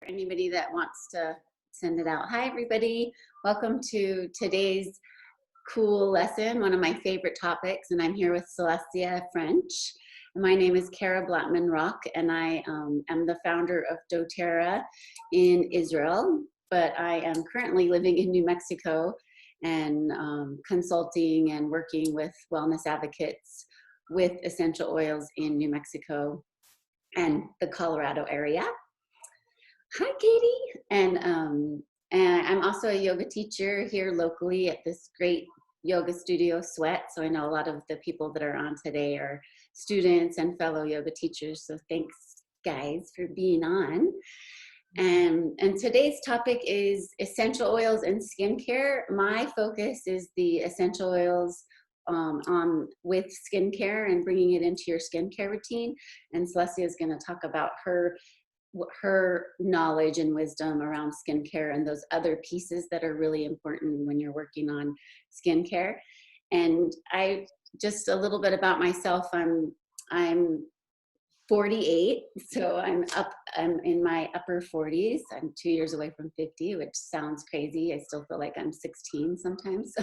for anybody that wants to send it out. Hi, everybody. Welcome to today's cool lesson, one of my favorite topics, and I'm here with Celestia French. My name is Kara Blattman-Rock, and I am the founder of doTERRA in Israel, but I am currently living in New Mexico and consulting and working with wellness advocates with essential oils in New Mexico and the Colorado area. Hi, Katie. And I'm also a yoga teacher here locally at this great yoga studio, Sweat. So I know a lot of the people that are on today are students and fellow yoga teachers. So thanks, guys, for being on. And today's topic is essential oils and skincare. My focus is the essential oils with skincare and bringing it into your skincare routine. And Celestia is going to talk about her knowledge and wisdom around skincare and those other pieces that are really important when you're working on skincare. And just a little bit about myself. I'm 48, so I'm in my upper 40s. I'm 2 years away from 50, which sounds crazy. I still feel like I'm 16 sometimes.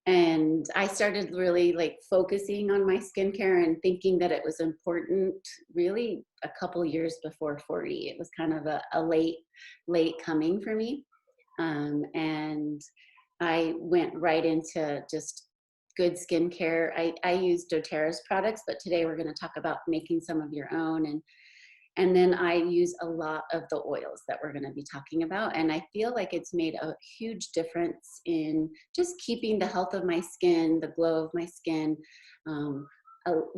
And I started really focusing on my skincare and thinking that it was important really a couple years before 40. It was kind of a late coming for me. And I went right into just good skincare. I use doTERRA's products, but today we're going to talk about making some of your own. And then I use a lot of the oils that we're going to be talking about. And I feel like it's made a huge difference in just keeping the health of my skin, the glow of my skin,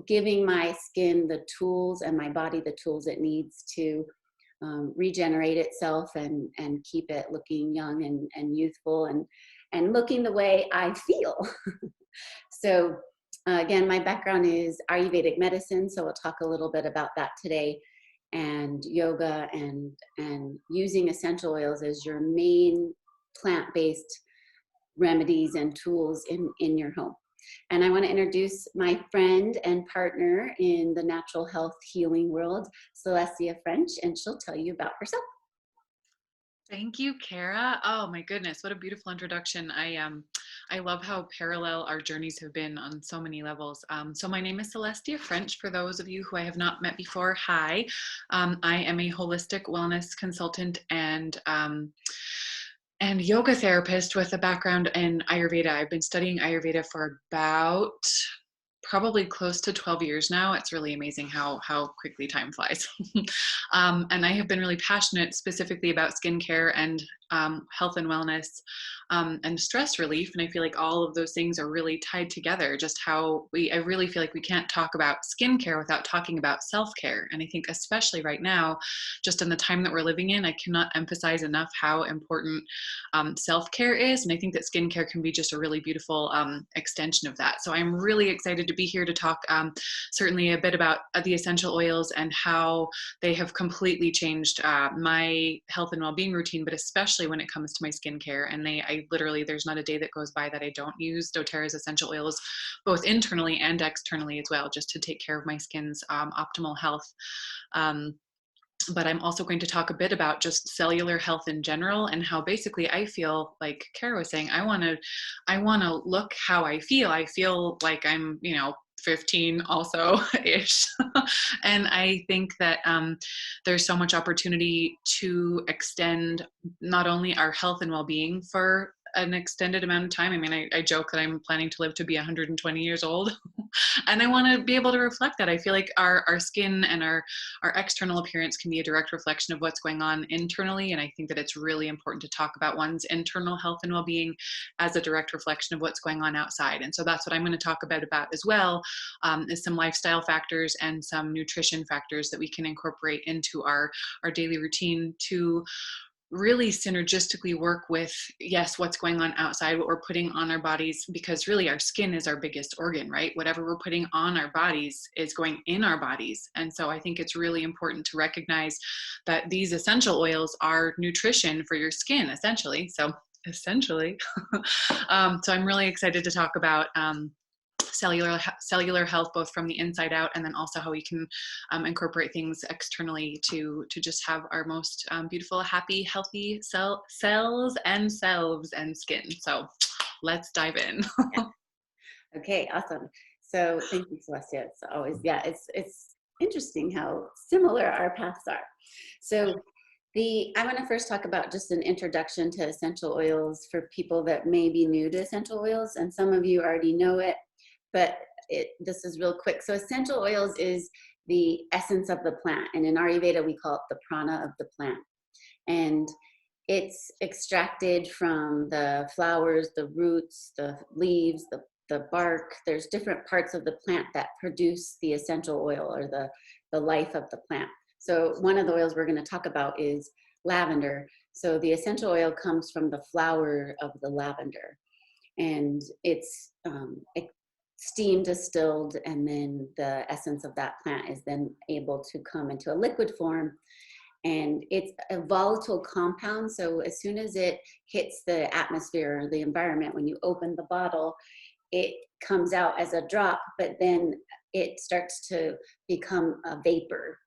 giving my skin the tools and my body the tools it needs to regenerate itself and keep it looking young and youthful and looking the way I feel. So again, my background is Ayurvedic medicine, so we'll talk a little bit about that today, and yoga and using essential oils as your main plant-based remedies and tools in your home. And I want to introduce my friend and partner in the natural health healing world, Celestia French, and she'll tell you about herself. Thank you, Kara. Oh my goodness, what a beautiful introduction. I love how parallel our journeys have been on so many levels. So my name is Celestia French. For those of you who I have not met before, hi. I am a holistic wellness consultant and yoga therapist with a background in Ayurveda. I've been studying Ayurveda for about probably close to 12 years now. It's really amazing how quickly time flies. And I have been really passionate specifically about skincare and health and wellness and stress relief. And I feel like all of those things are really tied together. Just how I really feel like we can't talk about skincare without talking about self-care. And I think especially right now, just in the time that we're living in, I cannot emphasize enough how important self-care is. And I think that skincare can be just a really beautiful extension of that. So I'm really excited to be here to talk certainly a bit about the essential oils and how they have completely changed my health and well-being routine, but especially when it comes to my skincare. And I literally, there's not a day that goes by that I don't use doTERRA's essential oils, both internally and externally as well, just to take care of my skin's optimal health. But I'm also going to talk a bit about just cellular health in general and how basically I feel like Kara was saying, I want to look how I feel. I feel like I'm, 15 also ish. And I think that there's so much opportunity to extend not only our health and well-being for an extended amount of time. I mean, I joke that I'm planning to live to be 120 years old and I want to be able to reflect that. I feel like our skin and our external appearance can be a direct reflection of what's going on internally. And I think that it's really important to talk about one's internal health and well-being as a direct reflection of what's going on outside. And so that's what I'm going to talk about as well, is some lifestyle factors and some nutrition factors that we can incorporate into our daily routine to really synergistically work with, yes, what's going on outside, what we're putting on our bodies, because really our skin is our biggest organ, right? Whatever we're putting on our bodies is going in our bodies. And so I think it's really important to recognize that these essential oils are nutrition for your skin, essentially. So I'm really excited to talk about cellular health, both from the inside out, and then also how we can incorporate things externally to just have our most beautiful, happy, healthy cells and selves and skin. So let's dive in. Yeah. Okay, awesome. So thank you, Celestia. It's always, yeah, it's interesting how similar our paths are. So I want to first talk about just an introduction to essential oils for people that may be new to essential oils, and some of you already know it, but this is real quick. So essential oils is the essence of the plant, and in Ayurveda we call it the prana of the plant. And it's extracted from the flowers, the roots, the leaves, the bark. There's different parts of the plant that produce the essential oil, or the life of the plant. So one of the oils we're going to talk about is lavender. So the essential oil comes from the flower of the lavender, and it's steam distilled, and then the essence of that plant is then able to come into a liquid form. And it's a volatile compound, so as soon as it hits the atmosphere or the environment, when you open the bottle, it comes out as a drop, but then it starts to become a vapor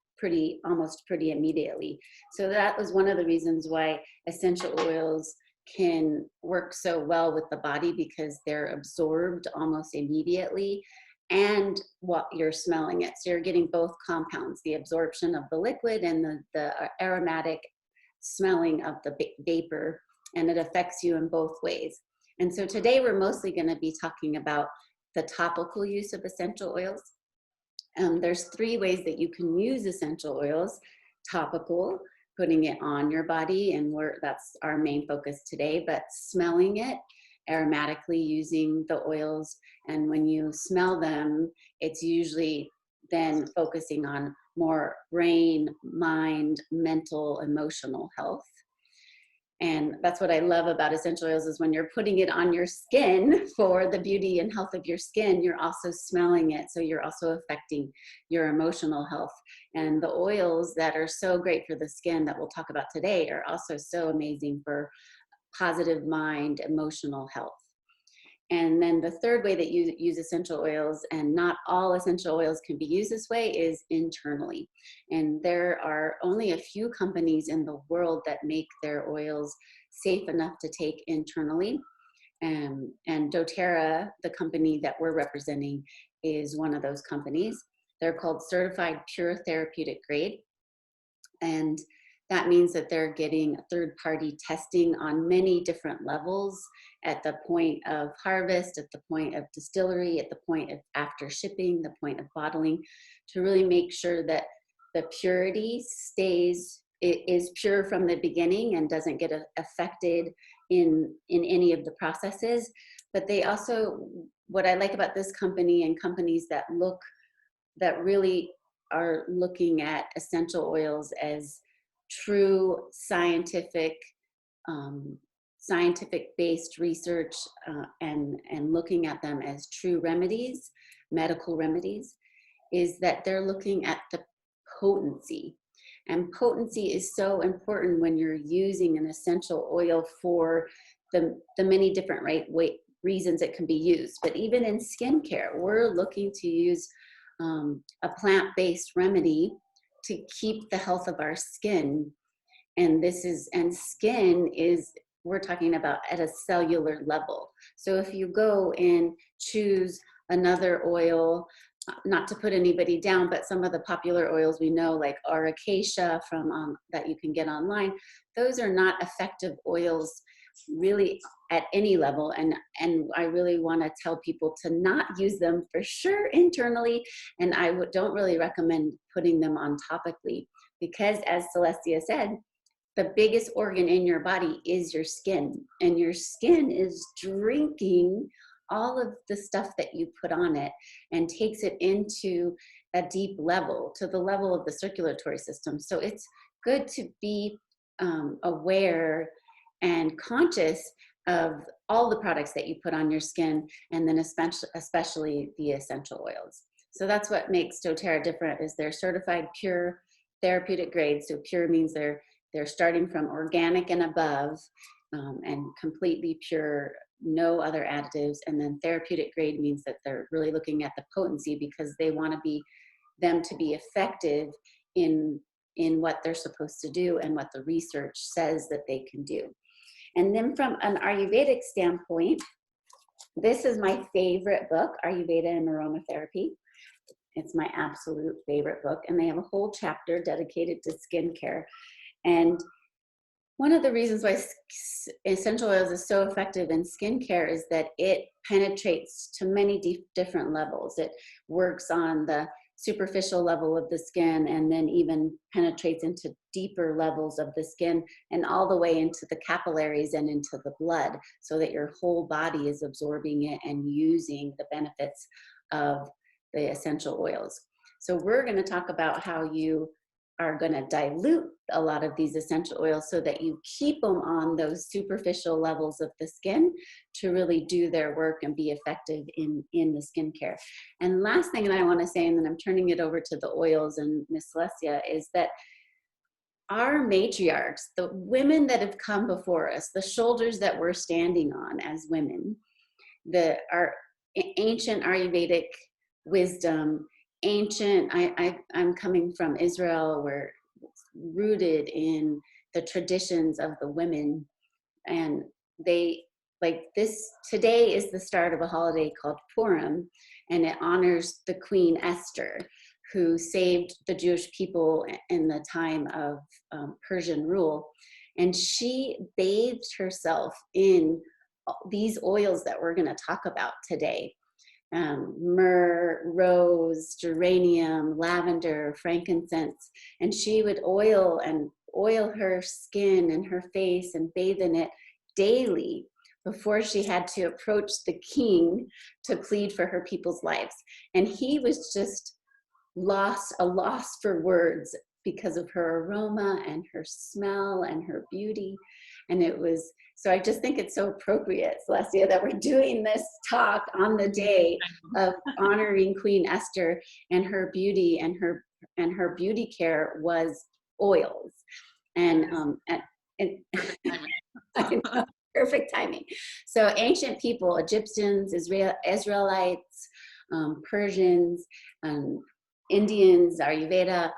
almost pretty immediately. So that was one of the reasons why essential oils can work so well with the body, because they're absorbed almost immediately, and what you're smelling it. So you're getting both compounds, the absorption of the liquid and the aromatic smelling of the vapor, and it affects you in both ways. And so today we're mostly going to be talking about the topical use of essential oils. There's 3 ways that you can use essential oils. Topical, putting it on your body, and that's our main focus today, but smelling it aromatically using the oils. And when you smell them, it's usually then focusing on more brain, mind, mental, emotional health. And that's what I love about essential oils, is when you're putting it on your skin for the beauty and health of your skin, you're also smelling it. So you're also affecting your emotional health. And the oils that are so great for the skin that we'll talk about today are also so amazing for positive mind, emotional health. And then the 3rd way that you use essential oils, and not all essential oils can be used this way, is internally. And there are only a few companies in the world that make their oils safe enough to take internally. And doTERRA, the company that we're representing, is one of those companies. They're called Certified Pure Therapeutic Grade. And that means that they're getting 3rd-party testing on many different levels, at the point of harvest, at the point of distillery, at the point of after shipping, the point of bottling, to really make sure that the purity is pure from the beginning and doesn't get affected in any of the processes. But they also, what I like about this company and companies that really are looking at essential oils as true scientific-based research, and looking at them as true remedies, medical remedies, is that they're looking at the potency. And potency is so important when you're using an essential oil for the many different reasons it can be used. But even in skincare, we're looking to use a plant-based remedy to keep the health of our skin. And skin is, we're talking about at a cellular level. So if you go and choose another oil, not to put anybody down, but some of the popular oils we know, like acacia from that you can get online, those are not effective oils really at any level. And I really want to tell people to not use them for sure internally. And I don't really recommend putting them on topically, because as Celestia said, the biggest organ in your body is your skin, and your skin is drinking all of the stuff that you put on it and takes it into a deep level, to the level of the circulatory system. So it's good to be aware and conscious of all the products that you put on your skin, and then especially the essential oils. So that's what makes doTERRA different, is they're certified pure therapeutic grade. So pure means they're starting from organic and above, and completely pure, no other additives. And then therapeutic grade means that they're really looking at the potency because they want them to be effective in what they're supposed to do and what the research says that they can do. And then from an Ayurvedic standpoint, this is my favorite book, Ayurveda and Aromatherapy. It's my absolute favorite book. And they have a whole chapter dedicated to skincare. And one of the reasons why essential oils is so effective in skincare is that it penetrates to many different levels. It works on the superficial level of the skin and then even penetrates into deeper levels of the skin and all the way into the capillaries and into the blood, so that your whole body is absorbing it and using the benefits of the essential oils. So we're going to talk about how you are going to dilute a lot of these essential oils so that you keep them on those superficial levels of the skin to really do their work and be effective in the skincare. And last thing that I want to say, and then I'm turning it over to the oils and Miss Celestia, is that our matriarchs, the women that have come before us, the shoulders that we're standing on as women, our ancient Ayurvedic wisdom, I'm coming from Israel, where it's rooted in the traditions of the women, and they like this. Today is the start of a holiday called Purim, and it honors the Queen Esther, who saved the Jewish people in the time of Persian rule. And she bathed herself in these oils that we're going to talk about today. Myrrh, rose, geranium, lavender, frankincense, and she would oil her skin and her face and bathe in it daily before she had to approach the king to plead for her people's lives. And he was just a loss for words because of her aroma and her smell and her beauty. And so I just think it's so appropriate, Celestia, that we're doing this talk on the day of honoring Queen Esther and her beauty, and her beauty care was oils. And I know, perfect timing. So ancient people, Egyptians, Israelites, Persians, Indians, Ayurveda,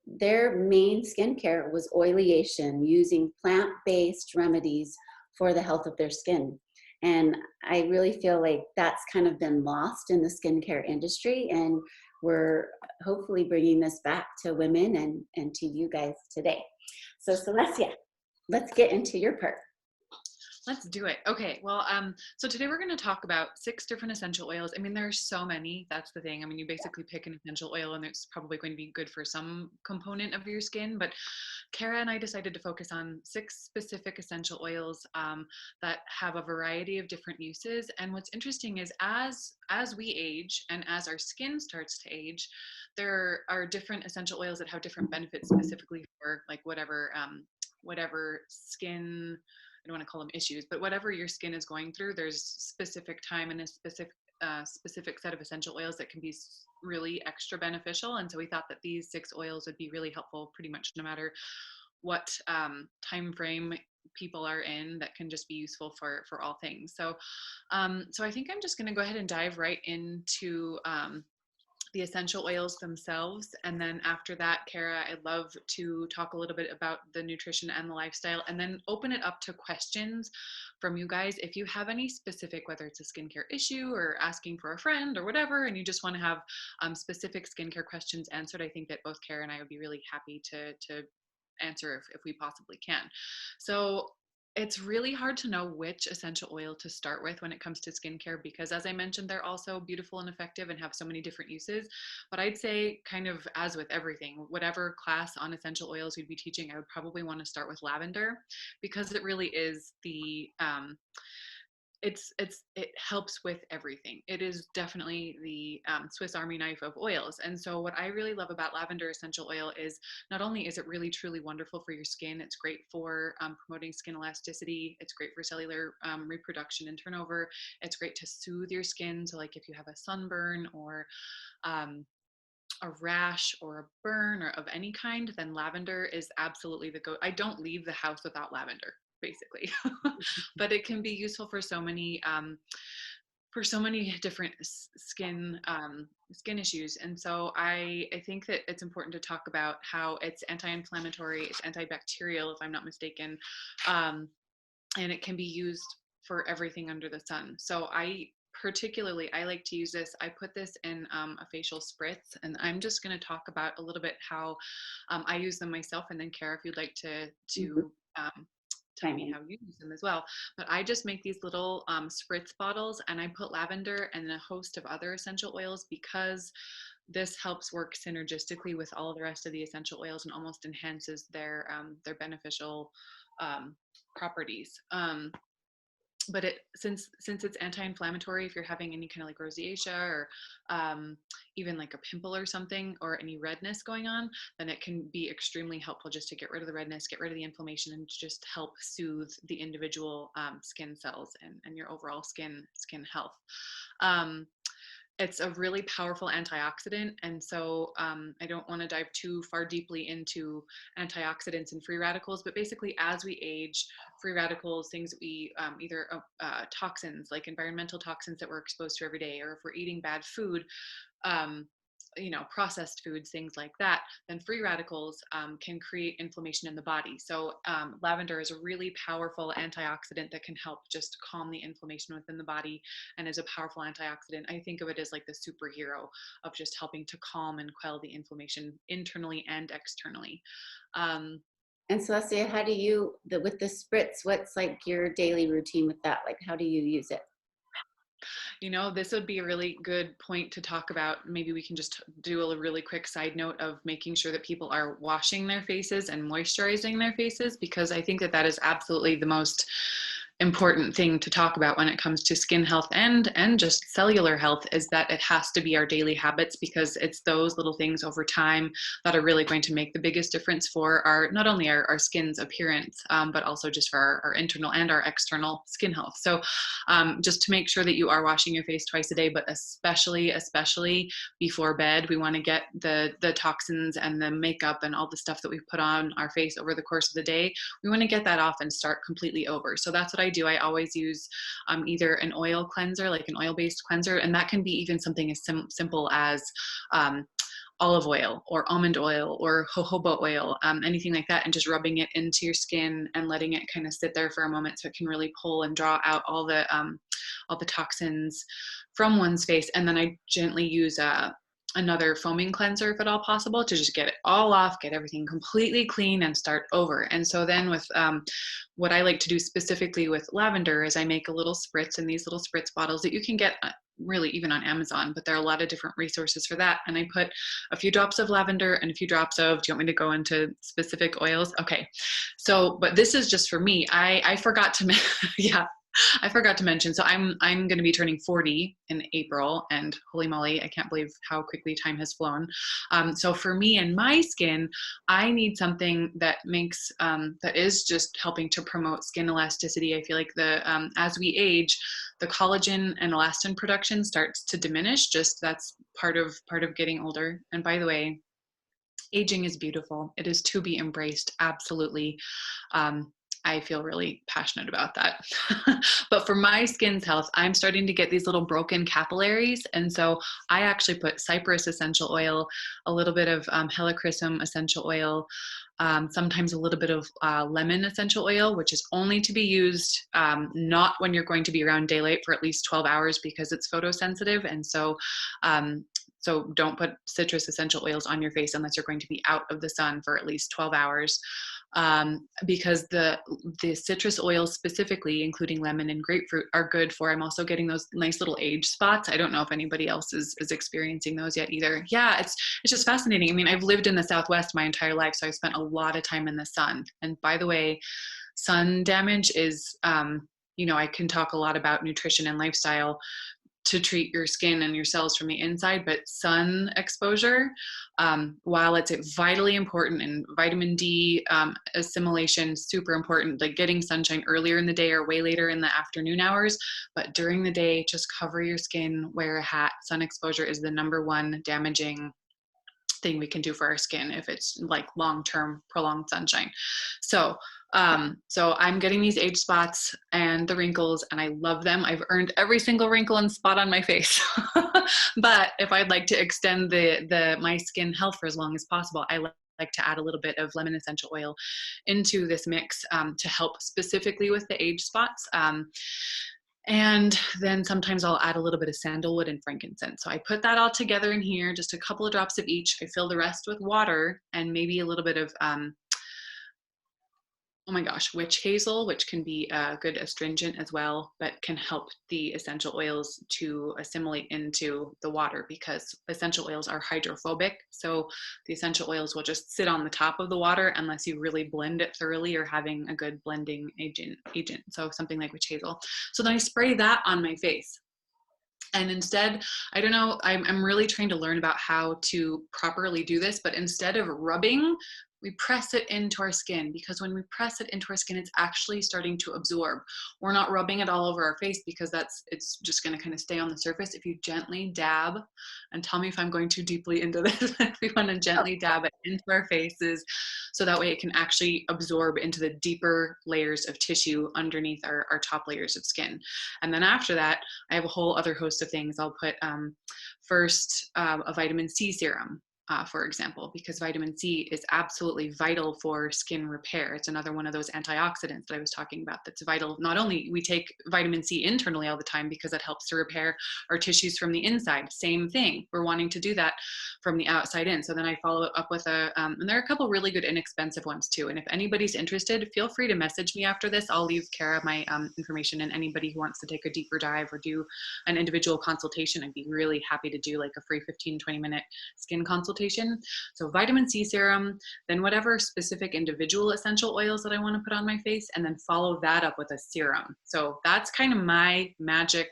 their main skincare was oleation, using plant-based remedies for the health of their skin. And I really feel like that's kind of been lost in the skincare industry, and we're hopefully bringing this back to women and to you guys today. So Celestia, let's get into your part. Let's do it. Okay. Well, so today we're going to talk about 6 different essential oils. I mean, there's so many. That's the thing. I mean, you basically pick an essential oil and it's probably going to be good for some component of your skin. But Kara and I decided to focus on 6 specific essential oils that have a variety of different uses. And what's interesting is as we age and as our skin starts to age, there are different essential oils that have different benefits specifically for like whatever skin, I don't want to call them issues, but whatever your skin is going through, there's specific time and a specific set of essential oils that can be really extra beneficial. And so we thought that these 6 oils would be really helpful pretty much no matter what time frame people are in, that can just be useful for all things. So I think I'm just going to go ahead and dive right into the essential oils themselves. And then after that, Kara, I'd love to talk a little bit about the nutrition and the lifestyle, and then open it up to questions from you guys. If you have any specific, whether it's a skincare issue or asking for a friend or whatever, and you just want to have specific skincare questions answered, I think that both Kara and I would be really happy to answer if we possibly can. So it's really hard to know which essential oil to start with when it comes to skincare, because as I mentioned, they're also beautiful and effective and have so many different uses. But I'd say, kind of as with everything, whatever class on essential oils we'd be teaching, I would probably want to start with lavender, because it really is the it helps with everything. It is definitely the Swiss Army knife of oils. And so what I really love about lavender essential oil is not only is it really truly wonderful for your skin, it's great for promoting skin elasticity, it's great for cellular reproduction and turnover, it's great to soothe your skin. So like if you have a sunburn or a rash or a burn or of any kind, then lavender is absolutely the go. I don't leave the house without lavender. basically. But it can be useful for so many different skin issues. And so I think that it's important to talk about how it's anti-inflammatory, it's antibacterial, if I'm not mistaken, and it can be used for everything under the sun. So I like to use this. I put this in a facial spritz, and I'm just going to talk about a little bit how I use them myself, and then Kara, if you'd like to tell me how you use them as well. But I just make these little spritz bottles, and I put lavender and a host of other essential oils, because this helps work synergistically with all the rest of the essential oils and almost enhances their beneficial properties. But since it's anti-inflammatory, if you're having any kind of like rosacea or even like a pimple or something, or any redness going on, then it can be extremely helpful just to get rid of the redness, get rid of the inflammation, and just help soothe the individual skin cells and your overall skin health. It's a really powerful antioxidant. And so I don't want to dive too far deeply into antioxidants and free radicals, but basically as we age, free radicals, things that we either toxins, like environmental toxins that we're exposed to every day, or if we're eating bad food, processed foods, things like that, then free radicals can create inflammation in the body. So lavender is a really powerful antioxidant that can help just calm the inflammation within the body, and is a powerful antioxidant. I think of it as like the superhero of just helping to calm and quell the inflammation internally and externally. And Celestia, how do you, with the spritz, what's like your daily routine with that? Like, how do you use it? This would be a really good point to talk about. Maybe we can just do a really quick side note of making sure that people are washing their faces and moisturizing their faces, because I think that is absolutely the most important thing to talk about when it comes to skin health and just cellular health, is that it has to be our daily habits, because it's those little things over time that are really going to make the biggest difference for not only our skin's appearance, but also just for our internal and our external skin health. So just to make sure that you are washing your face twice a day, but especially before bed, we want to get the toxins and the makeup and all the stuff that we've put on our face over the course of the day. We want to get that off and start completely over. So that's what I do. I always use either an oil cleanser, like an oil-based cleanser, and that can be even something as simple as olive oil or almond oil or jojoba oil, anything like that, and just rubbing it into your skin and letting it kind of sit there for a moment so it can really pull and draw out all the toxins from one's face. And then I gently use another foaming cleanser, if at all possible, to just get it all off, get everything completely clean, and start over. And so then with what I like to do specifically with lavender is I make a little spritz in these little spritz bottles that you can get really even on Amazon, but there are a lot of different resources for that. And I put a few drops of lavender and a few drops of, do you want me to go into specific oils? Okay. So, but this is just for me. I forgot to, yeah, I forgot to mention. So I'm going to be turning 40 in April, and holy moly, I can't believe how quickly time has flown. So for me and my skin, I need something that makes, that is just helping to promote skin elasticity. I feel like as we age, the collagen and elastin production starts to diminish. Just that's part of getting older. And by the way, aging is beautiful. It is to be embraced. Absolutely. I feel really passionate about that. But for my skin's health, I'm starting to get these little broken capillaries. And so I actually put cypress essential oil, a little bit of helichrysum essential oil, sometimes a little bit of lemon essential oil, which is only to be used not when you're going to be around daylight for at least 12 hours, because it's photosensitive. And so so don't put citrus essential oils on your face unless you're going to be out of the sun for at least 12 hours. Because the citrus oils specifically, including lemon and grapefruit, are good for, I'm also getting those nice little age spots. I don't know if anybody else is experiencing those yet either. Yeah, it's just fascinating. I mean, I've lived in the Southwest my entire life, so I spent a lot of time in the sun. And by the way, sun damage is, I can talk a lot about nutrition and lifestyle to treat your skin and your cells from the inside, but sun exposure, while it's vitally important, and vitamin D assimilation, super important, like getting sunshine earlier in the day or way later in the afternoon hours, but during the day, just cover your skin, wear a hat. Sun exposure is the number one damaging thing we can do for our skin if it's like long-term prolonged sunshine. So so I'm getting these age spots and the wrinkles, and I love them. I've earned every single wrinkle and spot on my face. But if I'd like to extend my skin health for as long as possible, I like to add a little bit of lemon essential oil into this mix to help specifically with the age spots. And then sometimes I'll add a little bit of sandalwood and frankincense. So I put that all together in here, just a couple of drops of each. I fill the rest with water and maybe a little bit of oh my gosh, witch hazel, which can be a good astringent as well, but can help the essential oils to assimilate into the water, because essential oils are hydrophobic. So the essential oils will just sit on the top of the water unless you really blend it thoroughly or having a good blending agent. So something like witch hazel. So then I spray that on my face. And instead, I don't know, I'm really trying to learn about how to properly do this, but instead of rubbing, we press it into our skin, because when we press it into our skin, it's actually starting to absorb. We're not rubbing it all over our face, because it's just going to kind of stay on the surface. If you gently dab, and tell me if I'm going too deeply into this, we want to gently dab it into our faces, so that way it can actually absorb into the deeper layers of tissue underneath our top layers of skin. And then after that, I have a whole other host of things. I'll put first a vitamin C serum, for example, because vitamin C is absolutely vital for skin repair. It's another one of those antioxidants that I was talking about that's vital. Not only we take vitamin C internally all the time because it helps to repair our tissues from the inside. Same thing. We're wanting to do that from the outside in. So then I follow it up with and there are a couple really good inexpensive ones too. And if anybody's interested, feel free to message me after this. I'll leave Kara my information, and anybody who wants to take a deeper dive or do an individual consultation, I'd be really happy to do like a free 15-20 minute skin consultation. So vitamin C serum, then whatever specific individual essential oils that I want to put on my face, and then follow that up with a serum. So that's kind of my magic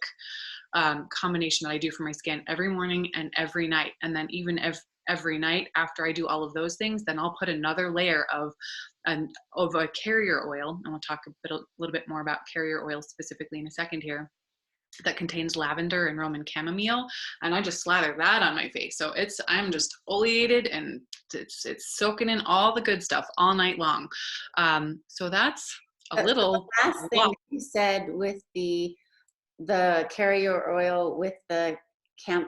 combination that I do for my skin every morning and every night. And then even every night after I do all of those things, then I'll put another layer of a carrier oil, and we'll talk a little bit more about carrier oil specifically in a second here, that contains lavender and Roman chamomile, and I just slather that on my face. So I'm just oleated, and it's soaking in all the good stuff all night long. So that's a little. The last thing you said with the carrier oil with the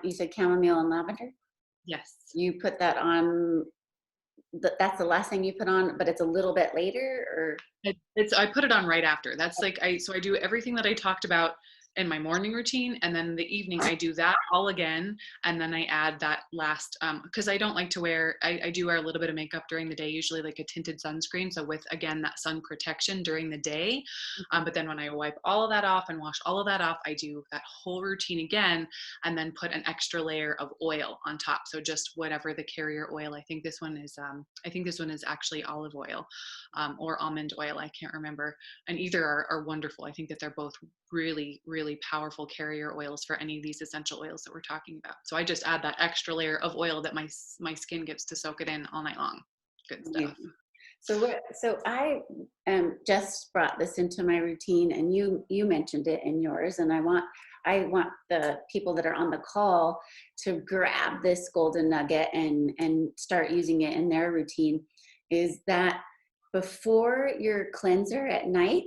you said chamomile and lavender. Yes. You put that on. That's the last thing you put on, but it's a little bit later, or I put it on right after. That's like I do everything that I talked about in my morning routine, and then in the evening I do that all again, and then I add that last because I don't like to wear, I do wear a little bit of makeup during the day, usually like a tinted sunscreen, so with again that sun protection during the day, but then when I wipe all of that off and wash all of that off, I do that whole routine again, and then put an extra layer of oil on top. So just whatever the carrier oil, I think this one is actually olive oil or almond oil, I can't remember, and either are wonderful. I think that they're both really, really powerful carrier oils for any of these essential oils that we're talking about. So I just add that extra layer of oil that my skin gets to soak it in all night long. Good stuff. So I just brought this into my routine, and you mentioned it in yours, and I want the people that are on the call to grab this golden nugget and start using it in their routine. Is that before your cleanser at night,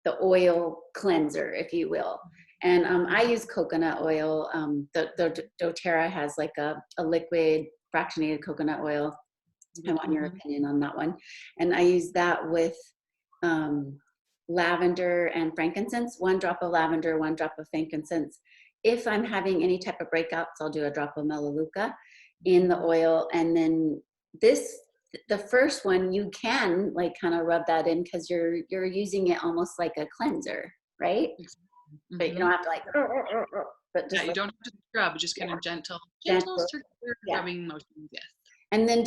the oil cleanser, if you will. And I use coconut oil. The doTERRA has like a liquid fractionated coconut oil. I want your opinion on that one. And I use that with lavender and frankincense, 1 drop of lavender, 1 drop of frankincense. If I'm having any type of breakouts, I'll do a drop of Melaleuca in the oil. And then the first one, you can like kind of rub that in, because you're using it almost like a cleanser, right? Mm-hmm. But you don't have to like, but just you don't have to scrub, just kind of gentle rubbing motions. Yes. And then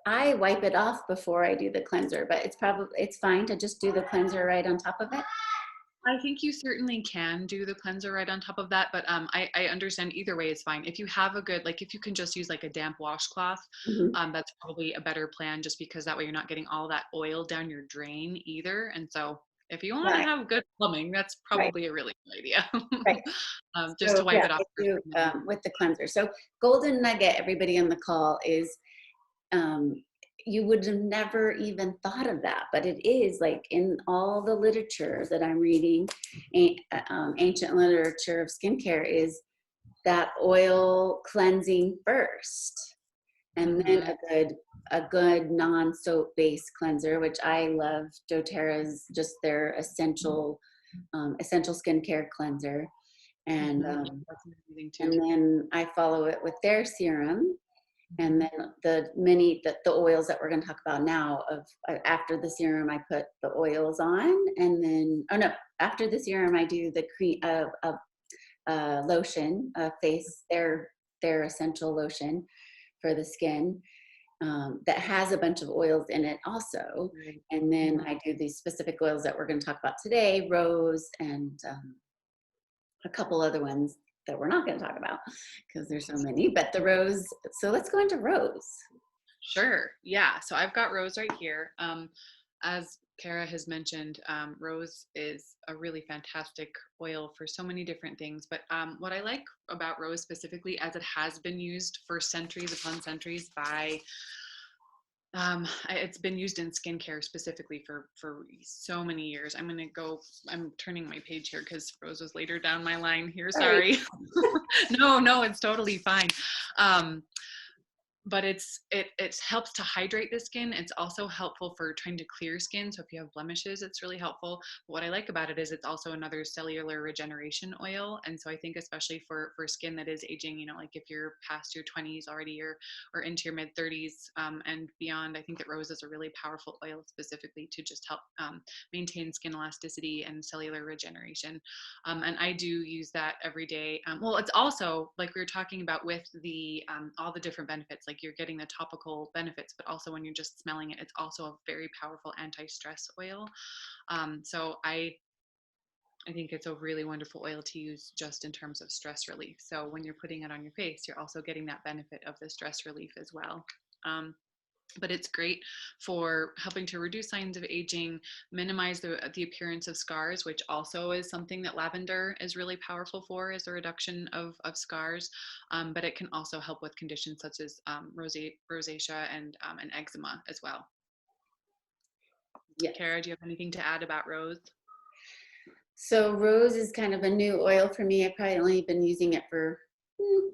I wipe it off before I do the cleanser, but it's fine to just do the cleanser right on top of it. I think you certainly can do the cleanser right on top of that, but I understand either way is fine. If you have a good, like if you can just use like a damp washcloth, that's probably a better plan, just because that way you're not getting all that oil down your drain either. And so If you want to Right, have good plumbing, that's right, probably a really good idea. right. Just So to wipe yeah, it off I first. do with the cleanser. So golden nugget, everybody on the call, is um, you would have never even thought of that, but it is like in all the literature that I'm reading, ancient literature of skincare, is that oil cleansing first, and then Mm-hmm. a good non-soap based cleanser, which I love. doTERRA's, just their essential skincare cleanser, and Mm-hmm. That's amazing too. and then I follow it with their serum, and then the oils that we're going to talk about now. Of after the serum, I put the oils on, and then after the serum, I do the cream lotion, face their essential lotion for the skin, that has a bunch of oils in it also. Right. And then Mhm. I do these specific oils that we're going to talk about today: rose and a couple other ones that we're not going to talk about because there's so many. But the rose. So let's go into rose. Sure. Yeah. So I've got rose right here. As Kara has mentioned, rose is a really fantastic oil for so many different things. But what I like about rose specifically, as it has been used for centuries upon centuries by it's been used in skincare specifically for so many years. I'm turning my page here because Rose was later down my line here. Sorry. Sorry. No, it's totally fine. Um, but it helps to hydrate the skin. It's also helpful for trying to clear skin. So if you have blemishes, it's really helpful. But what I like about it is it's also another cellular regeneration oil. And so I think especially for skin that is aging, like if you're past your 20s already, or into your mid 30s, and beyond, I think that rose is a really powerful oil specifically to just help maintain skin elasticity and cellular regeneration. And I do use that every day. Well, it's also like we were talking about with the all the different benefits, like you're getting the topical benefits, but also when you're just smelling it, it's also a very powerful anti-stress oil. So I think it's a really wonderful oil to use just in terms of stress relief. So when you're putting it on your face, you're also getting that benefit of the stress relief as well. But it's great for helping to reduce signs of aging, minimize the appearance of scars, which also is something that lavender is really powerful for, is the reduction of scars. But it can also help with conditions such as rosacea and eczema as well. Yeah. Kara, do you have anything to add about rose? So rose is kind of a new oil for me. I've probably only been using it for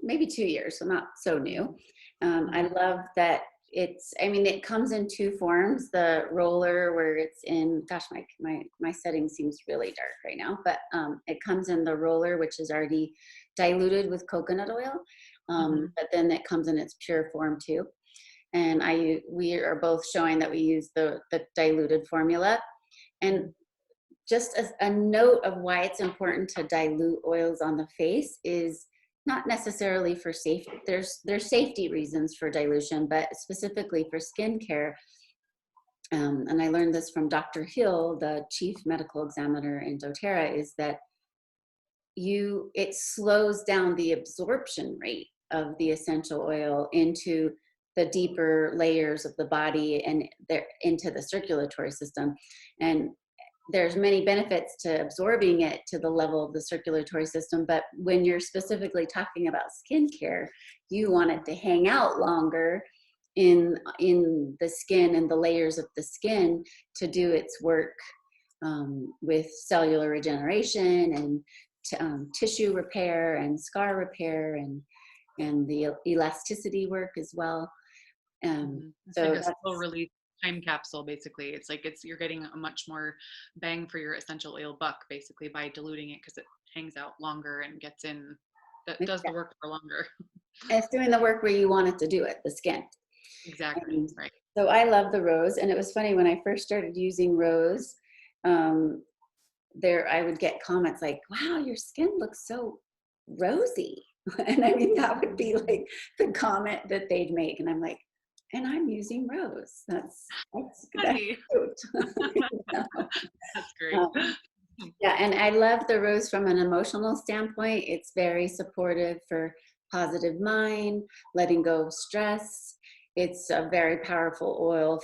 maybe 2 years, so not so new. I Mm-hmm. love that it comes in two forms: the roller, where it's in, gosh, my setting seems really dark right now, but it comes in the roller, which is already diluted with coconut oil. Mm-hmm. But then it comes in its pure form too. And we are both showing that we use the diluted formula. And just as a note of why it's important to dilute oils on the face is not necessarily for safety. There's safety reasons for dilution, but specifically for skincare. And I learned this from Dr. Hill, the chief medical examiner in doTERRA, is that it slows down the absorption rate of the essential oil into the deeper layers of the body and into the circulatory system. And there's many benefits to absorbing it to the level of the circulatory system, but when you're specifically talking about skincare, you want it to hang out longer in the skin and the layers of the skin to do its work, with cellular regeneration and tissue repair and scar repair and the elasticity work as well. Mm-hmm. It's like So a that's slow release time capsule, basically. It's like you're getting a much more bang for your essential oil buck, basically, by diluting it because it hangs out longer and gets in. That does the work for longer. it's doing the work where you want it to do it, the skin. Exactly. And Right. so I love the rose, and it was funny when I first started using rose. Um, I would get comments like, "Wow, your skin looks so rosy," and I mean that would be like the comment that they'd make, and I'm like, "And I'm using rose. That's Funny. cute." That's great. um, yeah, and I love the rose from an emotional standpoint. It's very supportive for positive mind, letting go of stress. It's a very powerful oil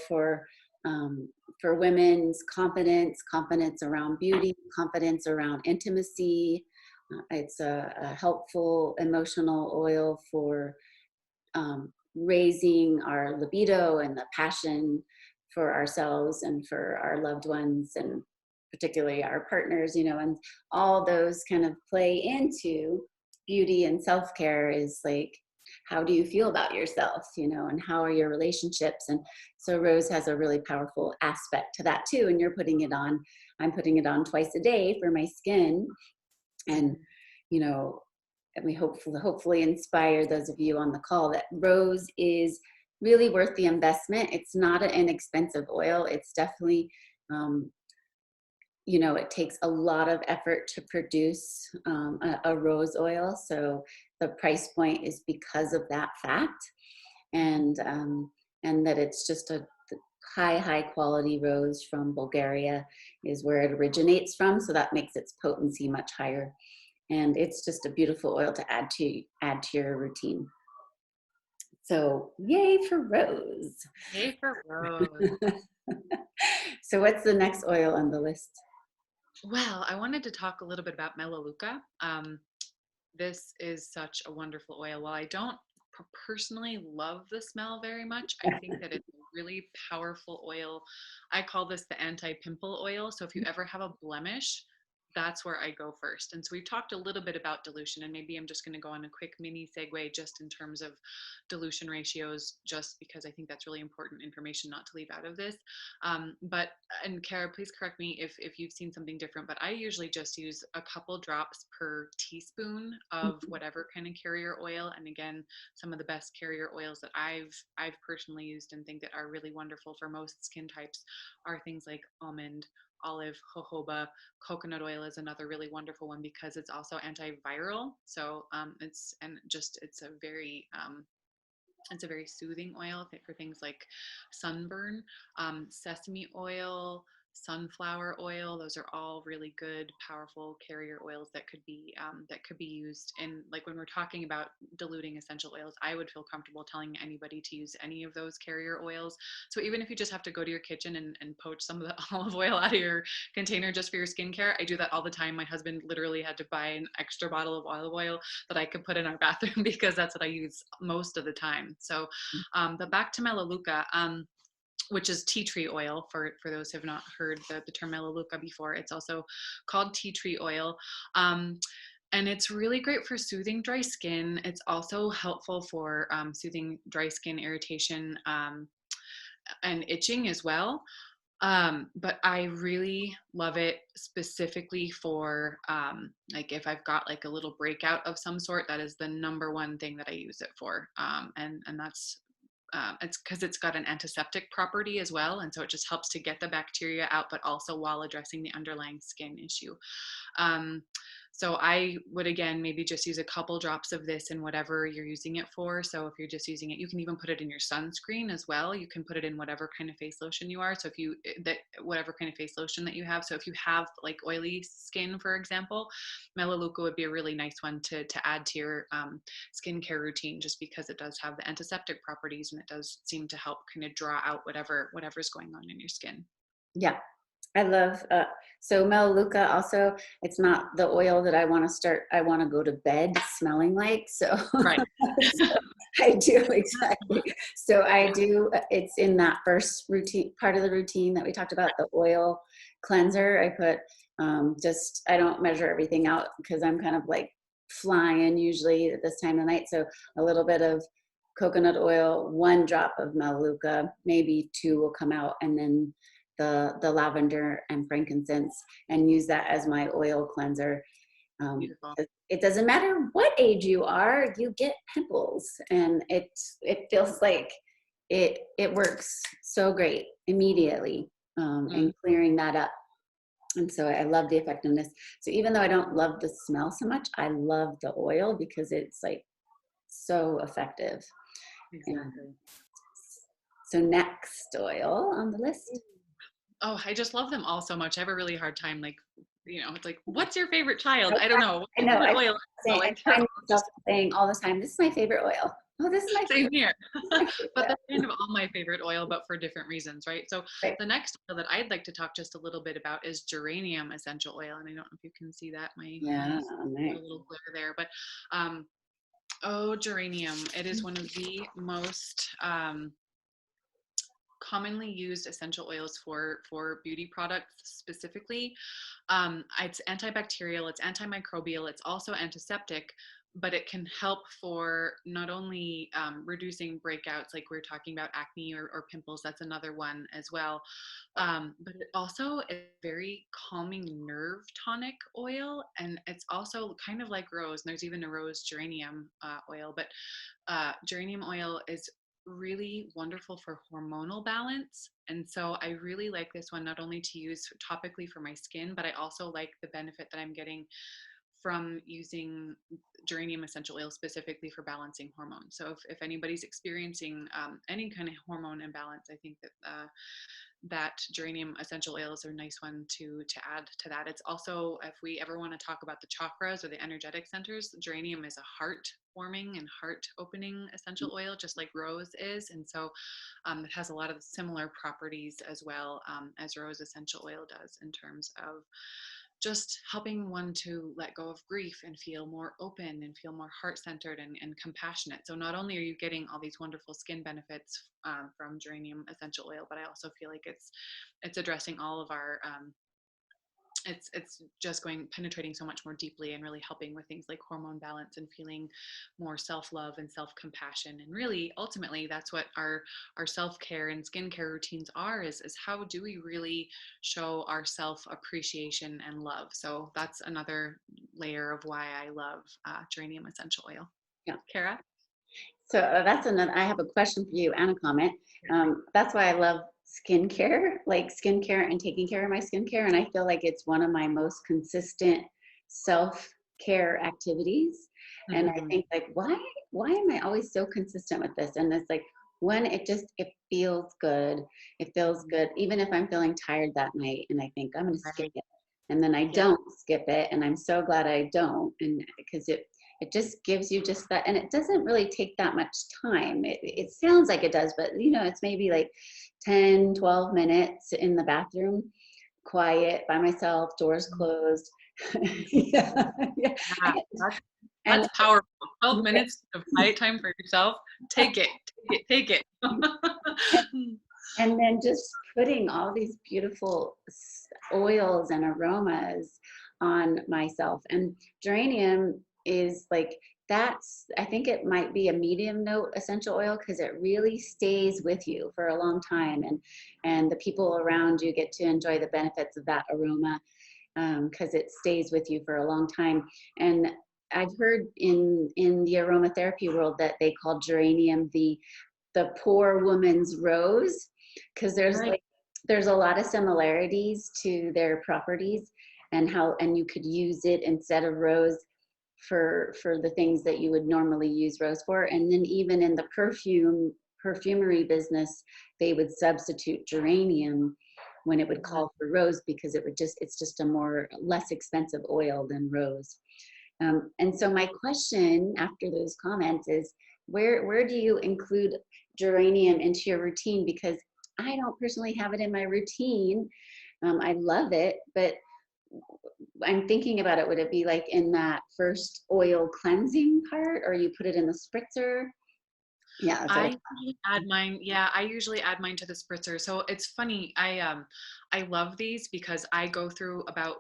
for women's confidence around beauty, confidence around intimacy. It's a helpful emotional oil for raising our libido and the passion for ourselves and for our loved ones, and particularly our partners, and all those kind of play into beauty and self-care. Is like, how do you feel about yourself, and how are your relationships? And so rose has a really powerful aspect to that too. And I'm putting it on twice a day for my skin. And, and we hopefully inspire those of you on the call that rose is really worth the investment. It's not an inexpensive oil. It's definitely, it takes a lot of effort to produce a rose oil. So the price point is because of that fact, and that it's just a high quality rose from Bulgaria is where it originates from. So that makes its potency much higher. And it's just a beautiful oil to add to your routine. So yay for rose. Yay for rose. So what's the next oil on the list? Well, I wanted to talk a little bit about Melaleuca. This is such a wonderful oil. While I don't personally love the smell very much, I think that it's a really powerful oil. I call this the anti-pimple oil. So if you ever have a blemish, that's where I go first. And so we've talked a little bit about dilution, and maybe I'm just going to go on a quick mini segue just in terms of dilution ratios, just because I think that's really important information not to leave out of this. And Kara, please correct me if you've seen something different, but I usually just use a couple drops per teaspoon of whatever kind of carrier oil. And again, some of the best carrier oils that I've personally used and think that are really wonderful for most skin types are things like almond, olive, jojoba. Coconut oil is another really wonderful one because it's also antiviral. So it's a very soothing oil for things like sunburn. Sesame oil, sunflower oil, those are all really good, powerful carrier oils that could be used. And like when we're talking about diluting essential oils, I would feel comfortable telling anybody to use any of those carrier oils. So even if you just have to go to your kitchen and poach some of the olive oil out of your container just for your skincare, I do that all the time. My husband literally had to buy an extra bottle of olive oil that I could put in our bathroom because that's what I use most of the time. So, but back to Melaleuca. Which is tea tree oil, for those who have not heard the term Melaleuca before. It's also called tea tree oil. And it's really great for soothing dry skin. It's also helpful for soothing dry skin irritation and itching as well. But I really love it specifically for like if I've got like a little breakout of some sort. That is the number one thing that I use it for. And that's it's because it's got an antiseptic property as well. And so it just helps to get the bacteria out, but also while addressing the underlying skin issue. So I would, again, maybe just use a couple drops of this in whatever you're using it for. So if you're just using it, you can even put it in your sunscreen as well. You can put it in whatever kind of face lotion you are. So whatever kind of face lotion that you have. So if you have like oily skin, for example, Melaleuca would be a really nice one to add to your skincare routine, just because it does have the antiseptic properties and it does seem to help kind of draw out whatever's going on in your skin. Yeah. I love, so Melaleuca also, it's not the oil that I want to go to bed smelling like. So, right. So I do, exactly. So I do, it's in that first part of the routine that we talked about, the oil cleanser. I put I don't measure everything out because I'm kind of like flying usually at this time of night. So a little bit of coconut oil, 1 drop of Melaleuca, maybe 2 will come out, and then the lavender and frankincense, and use that as my oil cleanser. It doesn't matter what age you are, you get pimples, and it feels like it works so great immediately in clearing that up. And so I love the effectiveness. So even though I don't love the smell so much, I love the oil because it's like so effective. Exactly. So next oil on the list. Oh, I just love them all so much. I have a really hard time, like, it's like, what's your favorite child? I don't know. I know. Oil. I find myself saying all the time, this is my favorite oil. Oh, this is my Same favorite. here. My But favorite. that's kind of all my favorite oil, but for different reasons, right? So Right. the next oil that I'd like to talk just a little bit about is Geranium Essential Oil. And I don't know if you can see that, my Yeah, nice. a little glare there, but um, oh, geranium. It is one of the most commonly used essential oils for beauty products specifically. It's antibacterial, it's antimicrobial, it's also antiseptic, but it can help for not only reducing breakouts, like we're talking about acne or pimples, that's another one as well. But it also is a very calming nerve tonic oil, and it's also kind of like rose. And there's even a rose geranium oil, but geranium oil is really wonderful for hormonal balance. And so I really like this one, not only to use topically for my skin, but I also like the benefit that I'm getting from using geranium essential oil specifically for balancing hormones. So if anybody's experiencing any kind of hormone imbalance, I think that that geranium essential oil is a nice one to add to that. It's also, if we ever want to talk about the chakras or the energetic centers, geranium is a heart warming and heart opening essential oil, just like rose is. And so it has a lot of similar properties as well as rose essential oil does, in terms of just helping one to let go of grief and feel more open and feel more heart-centered and compassionate. So not only are you getting all these wonderful skin benefits from geranium essential oil, but I also feel like it's addressing all of our it's just penetrating so much more deeply and really helping with things like hormone balance and feeling more self-love and self-compassion. And really ultimately that's what our self-care and skincare routines are, is how do we really show our self-appreciation and love. So that's another layer of why I love geranium essential oil. Yeah. Kara? So that's another, I have a question for you and a comment. That's why I love skincare, like skincare and taking care of my skincare. And I feel like it's one of my most consistent self-care activities. And I Mm-hmm. think like, why am I always so consistent with this? And it's like, when it feels good. It feels good. Even if I'm feeling tired that night and I think I'm going to skip Right. it. And then I Yeah. don't skip it. And I'm so glad I don't. And because it just gives you just that, and it doesn't really take that much time. It sounds like it does, but it's maybe like 10-12 minutes in the bathroom, quiet by myself, doors closed. Yeah, yeah. Yeah, And that's powerful. 12 minutes of quiet time for yourself. Take it, take it, take and, it. and then just putting all these beautiful oils and aromas on myself. And geranium is like, I think it might be a medium note essential oil, because it really stays with you for a long time, and the people around you get to enjoy the benefits of that aroma, because it stays with you for a long time. And I've heard in the aromatherapy world that they call geranium the poor woman's rose, because Right. there's a lot of similarities to their properties, and you could use it instead of rose for the things that you would normally use rose for. And then even in the perfumery business, they would substitute geranium when it would call for rose, because it's just a more less expensive oil than rose. And so my question after those comments is, where do you include geranium into your routine? Because I don't personally have it in my routine. I love it, but I'm thinking about it. Would it be like in that first oil cleansing part, or you put it in the spritzer? Yeah, that's what I usually add mine. Yeah, I usually add mine to the spritzer. So it's funny. I love these because I go through about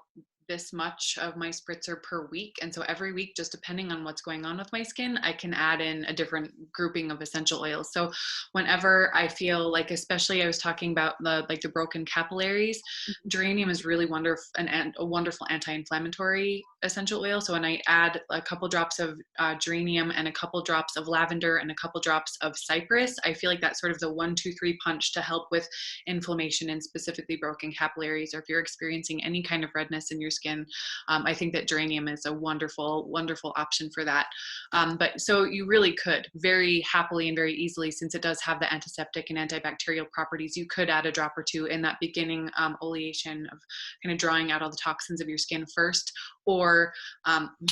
this much of my spritzer per week, and so every week, just depending on what's going on with my skin, I can add in a different grouping of essential oils. So whenever I feel like, especially I was talking about the broken capillaries, geranium is really wonderful, and a wonderful anti-inflammatory essential oil. So when I add a couple drops of geranium and a couple drops of lavender and a couple drops of cypress, I feel like that's sort of the 1, 2, 3 punch to help with inflammation and specifically broken capillaries, or if you're experiencing any kind of redness in your skin. I think that geranium is a wonderful, wonderful option for that. But so you really could very happily and very easily, since it does have the antiseptic and antibacterial properties, you could add a drop or two in that beginning oleation of kind of drawing out all the toxins of your skin first. or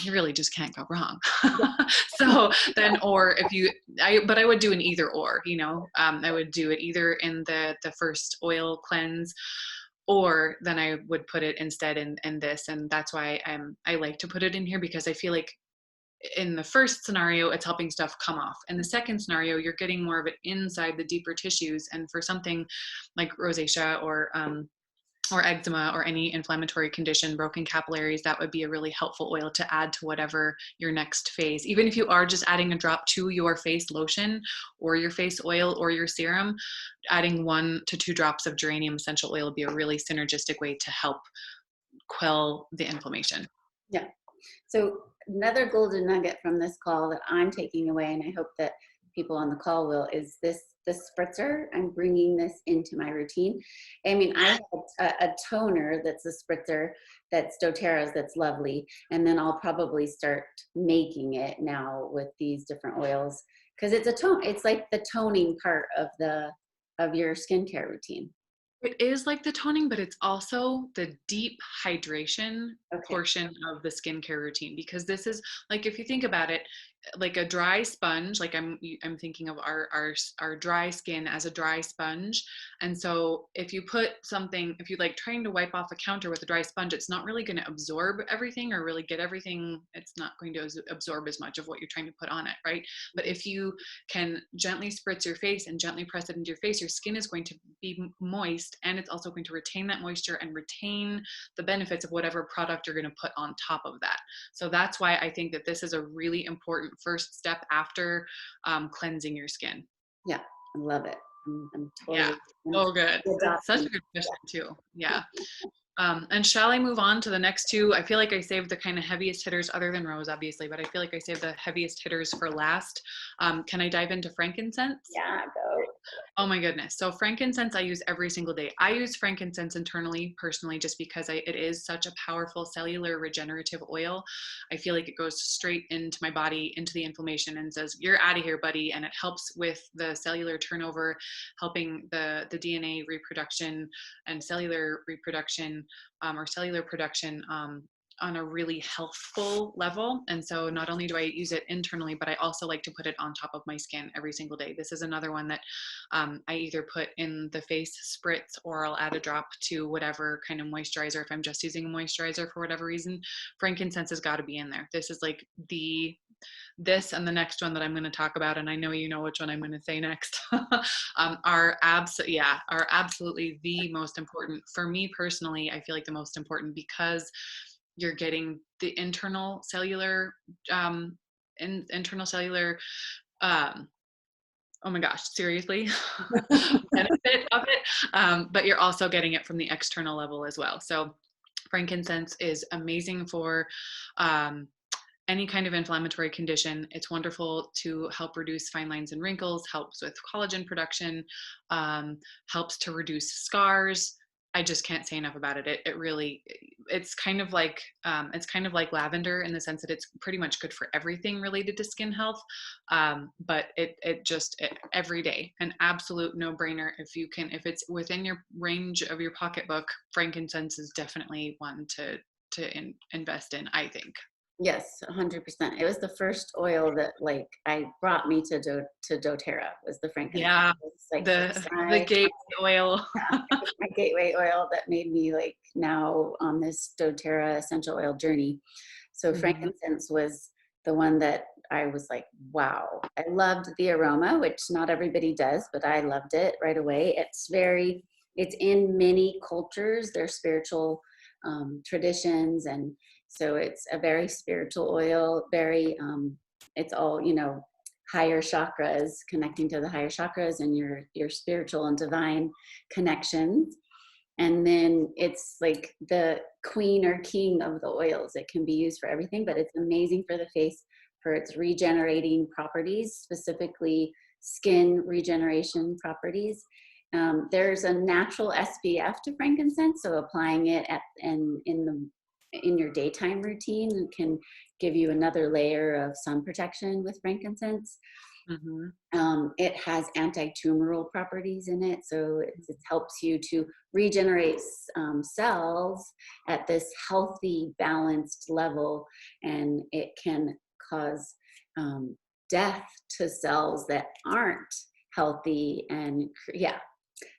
you really just can't go wrong. So then, or if you, but I would do an either or, you know, I would do it either in the first oil cleanse, or then I would put it instead in this. And that's why I like to put it in here, because I feel like in the first scenario, it's helping stuff come off. In the second scenario, you're getting more of it inside the deeper tissues. And for something like rosacea or eczema or any inflammatory condition, broken capillaries, that would be a really helpful oil to add to whatever your next phase. Even if you are just adding a drop to your face lotion or your face oil or your serum, adding 1 to 2 drops of geranium essential oil would be a really synergistic way to help quell the inflammation. Yeah. So another golden nugget from this call that I'm taking away, and I hope that people on the call will, is the spritzer. I'm bringing this into my routine. I mean, I have a toner that's a spritzer, that's doTERRA's, that's lovely. And then I'll probably start making it now with these different oils, because it's a tone. It's like the toning part of your skincare routine. It is like the toning, but it's also the deep hydration portion of the skincare routine, because this is like, if you think about it, like a dry sponge, like I'm thinking of our dry skin as a dry sponge. And so if you put something, if you like trying to wipe off a counter with a dry sponge, it's not really going to absorb everything or really get everything. It's not going to absorb as much of what you're trying to put on it, right? But if you can gently spritz your face and gently press it into your face, your skin is going to be moist, and it's also going to retain that moisture and retain the benefits of whatever product you're going to put on top of that. So that's why I think that this is a really important first step after cleansing your skin. Yeah, I love it. I'm totally. Yeah. Oh, good. That's such a good question too. Yeah. And shall I move on to the next two? I feel like I saved the kind of heaviest hitters, other than rose, obviously, but I feel like I saved the heaviest hitters for last. Can I dive into frankincense? Yeah, go. Oh my goodness. So frankincense I use every single day. I use frankincense internally, personally, just because it is such a powerful cellular regenerative oil. I feel like it goes straight into my body, into the inflammation, and says, you're out of here, buddy. And it helps with the cellular turnover, helping the DNA reproduction and cellular reproduction or cellular production on a really healthful level. And so not only do I use it internally, but I also like to put it on top of my skin every single day. This is another one that I either put in the face spritz, or I'll add a drop to whatever kind of moisturizer. If I'm just using a moisturizer for whatever reason, frankincense has got to be in there. This is like this and the next one that I'm going to talk about, and I know you know which one I'm going to say next, are absolutely the most important. For me personally, I feel like the most important, because you're getting the internal cellular oh my gosh, seriously, benefit of it. But you're also getting it from the external level as well. So frankincense is amazing for any kind of inflammatory condition. It's wonderful to help reduce fine lines and wrinkles, helps with collagen production, helps to reduce scars. I just can't say enough about it. It really, it's kind of like lavender, in the sense that it's pretty much good for everything related to skin health. But it just every day, an absolute no-brainer. If it's within your range of your pocketbook, frankincense is definitely one to invest in, I think. Yes, 100%. It was the first oil that brought me to doTERRA, was the frankincense. Yeah, Like the gateway oil. My gateway oil that made me now on this doTERRA essential oil journey. So frankincense was the one that I was like, wow. I loved the aroma, which not everybody does, but I loved it right away. It's in many cultures, their spiritual traditions, and so it's a very spiritual oil, it's all, higher chakras, connecting to the higher chakras and your spiritual and divine connections. And then it's like the queen or king of the oils. It can be used for everything, but it's amazing for the face for its regenerating properties, specifically skin regeneration properties. There's a natural SPF to frankincense, so applying it in your daytime routine can give you another layer of sun protection with frankincense. Mhm. It has anti-tumoral properties in it, so it helps you to regenerate cells at this healthy, balanced level, and it can cause death to cells that aren't healthy. And yeah,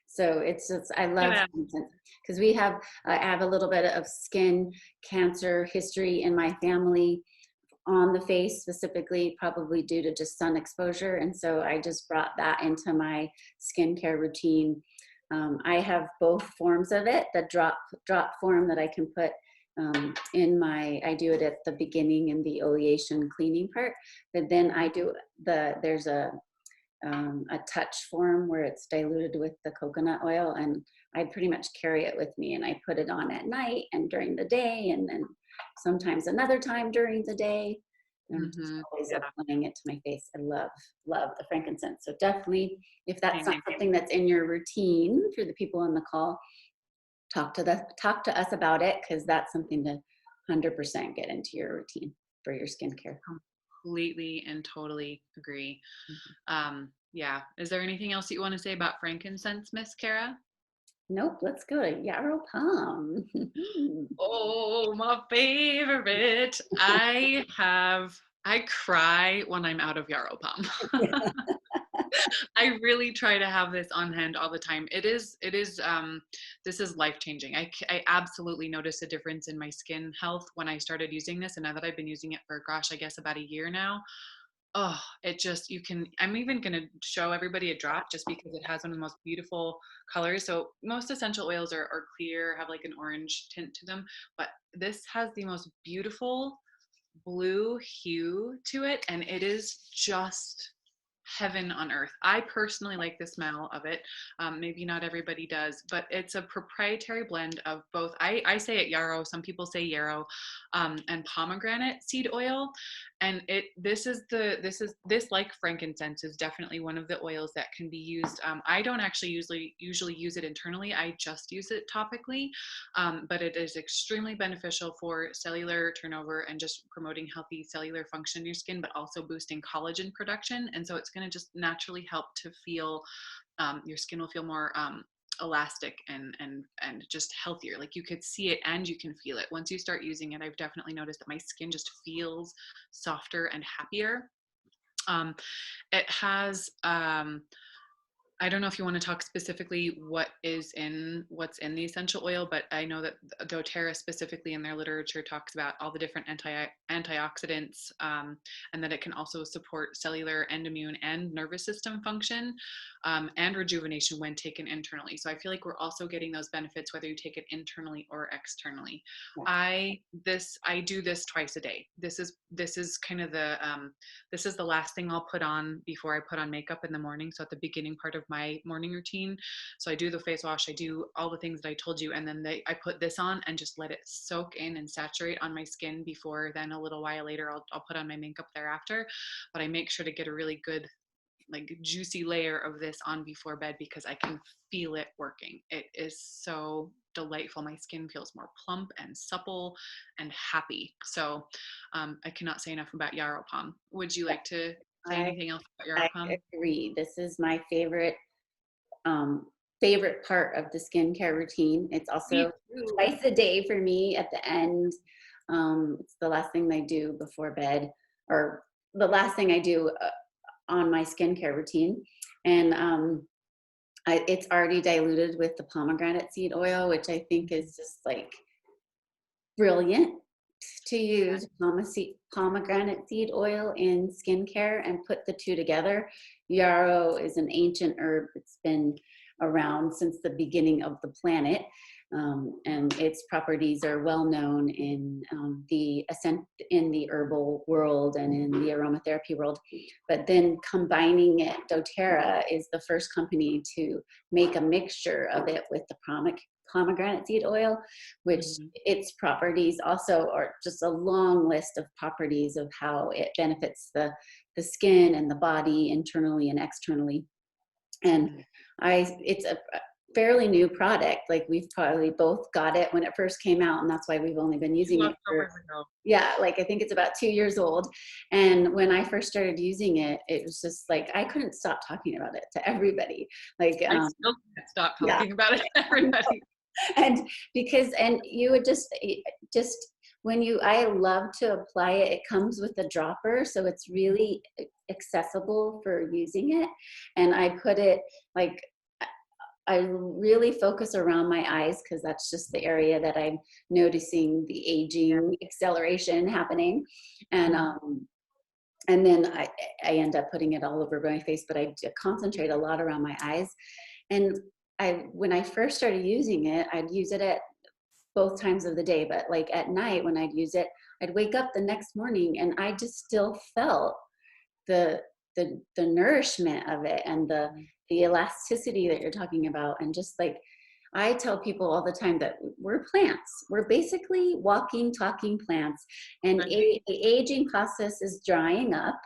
so it's just, I love Yeah. because I have a little bit of skin cancer history in my family, on the face specifically, probably due to just sun exposure. And so I just brought that into my skincare routine. I have both forms of it, the drop form that I can put I do it at the beginning in the oleation cleaning part, but then I do there's a touch form where it's diluted with the coconut oil, and I pretty much carry it with me, and I put it on at night and during the day, and then sometimes another time during the day. I'm just Mhm. always Yeah. applying it to my face. I love the frankincense. So definitely, if that's not Amazing. something that's in your routine, for the people on the call, talk to us about it, because that's something to 100% get into your routine for your skincare. Completely and totally agree. Mhm. Yeah. Is there anything else you want to say about frankincense, Miss Kara? Nope, let's go to yarrow palm. Oh, my favorite. I cry when I'm out of yarrow palm. I really try to have this on hand all the time. This is life changing. I absolutely notice a difference in my skin health when I started using this. And now that I've been using it for, gosh, I guess about a year now, oh, it just, I'm even going to show everybody a drop just because it has one of the most beautiful colors. So most essential oils are clear, have like an orange tint to them, but this has the most beautiful blue hue to it. And it is just heaven on earth. I personally like the smell of it. Maybe not everybody does, but it's a proprietary blend of both. I say it yarrow, some people say yarrow, and pomegranate seed oil. And this, like frankincense, is definitely one of the oils that can be used. I don't actually usually use it internally. I just use it topically, but it is extremely beneficial for cellular turnover and just promoting healthy cellular function in your skin, but also boosting collagen production. And so it's going to just naturally help to feel, your skin will feel more elastic and just healthier. Like you could see it and you can feel it once you start using it. I've definitely noticed that my skin just feels softer and happier. It has I don't know if you want to talk specifically what's in the essential oil, but I know that doTERRA specifically in their literature talks about all the different antioxidants, and that it can also support cellular and immune and nervous system function, and rejuvenation when taken internally. So I feel like we're also getting those benefits whether you take it internally or externally. Yeah. I do this twice a day. This is kind of this is the last thing I'll put on before I put on makeup in the morning. So at the beginning part of my morning routine. So I do the face wash, I do all the things that I told you, and then I put this on and just let it soak in and saturate on my skin before then a little while later I'll put on my makeup thereafter. But I make sure to get a really good, like, juicy layer of this on before bed because I can feel it working. It is so delightful. My skin feels more plump and supple and happy. So I cannot say enough about yarrow palm. Would you like to say I anything else about yarrow I palm? agree. This is my um, favorite part of the skincare routine. It's Me also too. twice a day for me at the end. It's the last thing I do before bed, or the last thing I do on my skincare routine. And it's already diluted with the pomegranate seed oil, which I think is just like brilliant to use pomegranate seed oil in skincare and put the two together. Yarrow is an ancient herb that's been around since the beginning of the planet, and its properties are well known in in the herbal world and in the aromatherapy world. But then combining it, doTERRA is the first company to make a mixture of it with the pomegranate seed oil, which Mhm. its properties also are just a long list of properties of how it benefits the skin and the body internally and externally. And Mhm. it's a fairly new product. Like we've probably both got it when it first came out, and that's why we've only been using it for, yeah, like I think it's about 2 years old. And when I first started using it, it was just like I couldn't stop talking about it to everybody. Like, I still can't stop yeah. talking about it to everybody. And because, and you would just when you, I love to apply it. It comes with a dropper, so it's really accessible for using it. And I put it like, I really focus around my eyes because that's just the area that I'm noticing the aging acceleration happening. And then I end up putting it all over my face, but I concentrate a lot around my eyes. And when I first started using it, I'd use it at both times of the day, but like at night when I'd use it, I'd wake up the next morning and I just still felt the the nourishment of it, and the elasticity that you're talking about. And just like I tell people all the time that we're plants. We're basically walking, talking plants. And the aging process is drying up.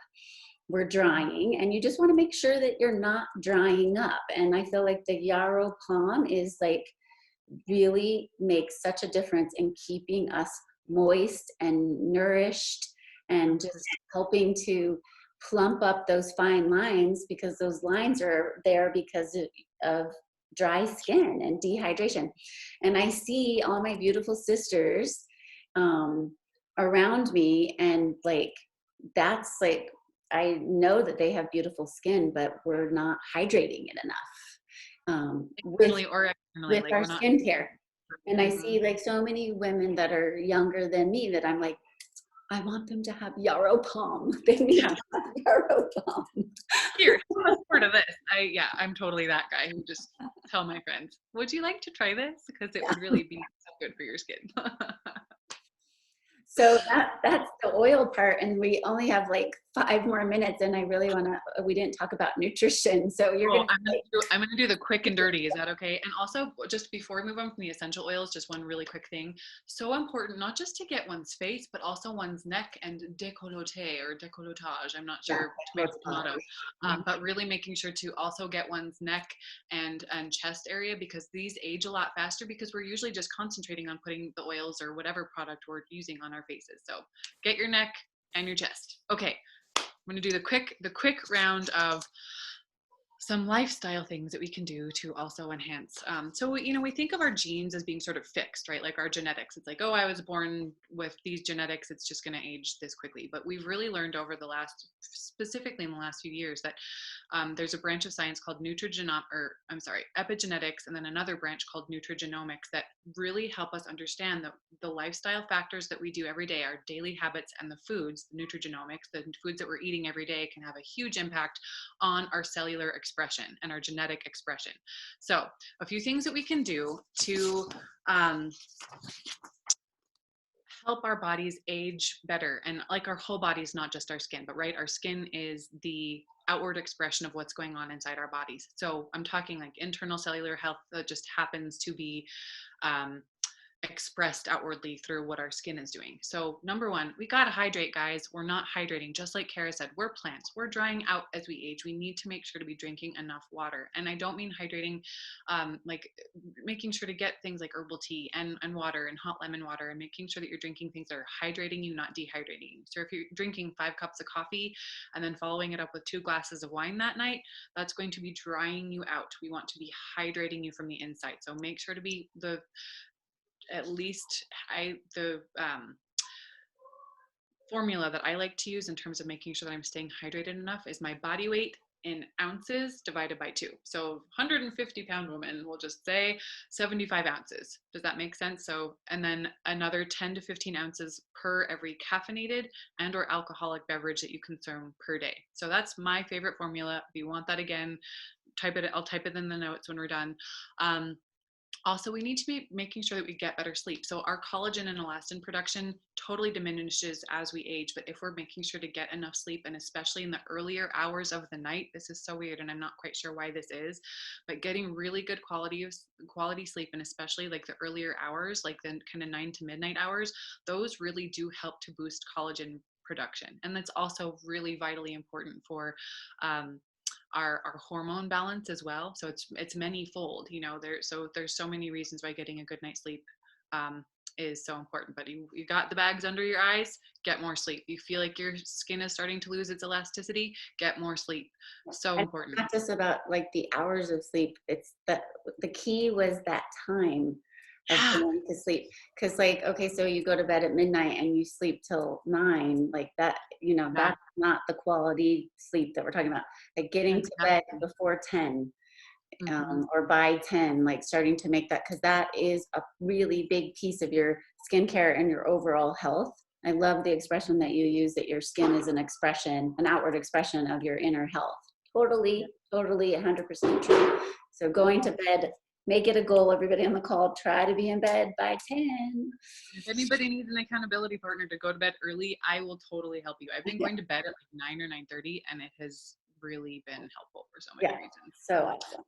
We're drying, and you just want to make sure that you're not drying up. And I feel like the yarrow palm is like really makes such a difference in keeping us moist and nourished, and just helping to plump up those fine lines, because those lines are there because of dry skin and dehydration. And I see all my beautiful sisters around me, and like that's like, I know that they have beautiful skin, but we're not hydrating it enough Internally or externally, with like our we're not. skincare. And I see like so many women that are younger than me that I'm like, I want them to have yarrow palm. They need to have yarrow palm. Here, have part of this. I'm totally that guy who just tell my friends, would you like to try this? Because it would really be so good for your skin. So that's the oil part, and we only have like 5 more minutes, and I really want to, we didn't talk about nutrition, so you're Oh, going I'm gonna do the quick and dirty. Is that okay? And also, just before we move on from the essential oils, just one really quick thing. So important, not just to get one's face, but also one's neck and décolleté or décolletage. I'm not sure, tomato. But really making sure to also get one's neck and chest area, because these age a lot faster, because we're usually just concentrating on putting the oils or whatever product we're using on our faces. So get your neck and your chest. Okay, I'm gonna do the quick round of some lifestyle things that we can do to also enhance. So, we think of our genes as being sort of fixed, right? Like our genetics. It's like, oh, I was born with these genetics. It's just going to age this quickly. But we've really learned specifically in the last few years, that there's a branch of science called epigenetics, and then another branch called nutrigenomics that really help us understand the lifestyle factors that we do every day, our daily habits, and the foods, nutrigenomics, the foods that we're eating every day can have a huge impact on our cellular expression and our genetic expression. So a few things that we can do to help our bodies age better. And like our whole body is not just our skin, but right, our skin is the outward expression of what's going on inside our bodies. So I'm talking like internal cellular health that just happens to be expressed outwardly through what our skin is doing. So number one, we got to hydrate, guys. We're not hydrating. Just like Kara said, we're plants. We're drying out as we age. We need to make sure to be drinking enough water. And I don't mean hydrating like making sure to get things like herbal tea and water and hot lemon water, and making sure that you're drinking things that are hydrating you, not dehydrating you. So if you're drinking 5 cups of coffee and then following it up with 2 glasses of wine that night, that's going to be drying you out. We want to be hydrating you from the inside. So make sure to be at least the formula that I like to use in terms of making sure that I'm staying hydrated enough is my body weight in ounces divided by 2. So 150-pound woman, we'll just say 75 ounces. Does that make sense? So, and then another 10 to 15 ounces per every caffeinated and or alcoholic beverage that you consume per day. So that's my favorite formula. If you want that again, I'll type it in the notes when we're done. Also, we need to be making sure that we get better sleep. So our collagen and elastin production totally diminishes as we age. But if we're making sure to get enough sleep, and especially in the earlier hours of the night, this is so weird and I'm not quite sure why this is, but getting really good quality sleep, and especially like the earlier hours, like the kind of 9 to midnight hours, those really do help to boost collagen production. And that's also really vitally important for our hormone balance as well. So it's many-fold, you know, there's so many reasons why getting a good night's sleep is so important. But you got the bags under your eyes, get more sleep. You feel like your skin is starting to lose its elasticity, get more sleep. So And important. not just about like the hours of sleep. It's the key was that time of Yeah. going to sleep. Because like, okay, so you go to bed at midnight and you sleep till 9, like that, you know, Yeah, that's not the quality sleep that we're talking about. Like getting to bed exactly. before 10, Hmm. or by 10, like starting to make that, because that is a really big piece of your skincare and your overall health. I love the expression that you use, that your skin is an expression, an outward expression of your inner health. Yeah. Totally 100% true. So going to bed, make it a goal, everybody on the call, try to be in bed by 10. If anybody needs an accountability partner to go to bed early, I will totally help you. I've been Yeah, going to bed at like 9 or 9:30, and it has really been helpful for so many yeah, reasons. so awesome.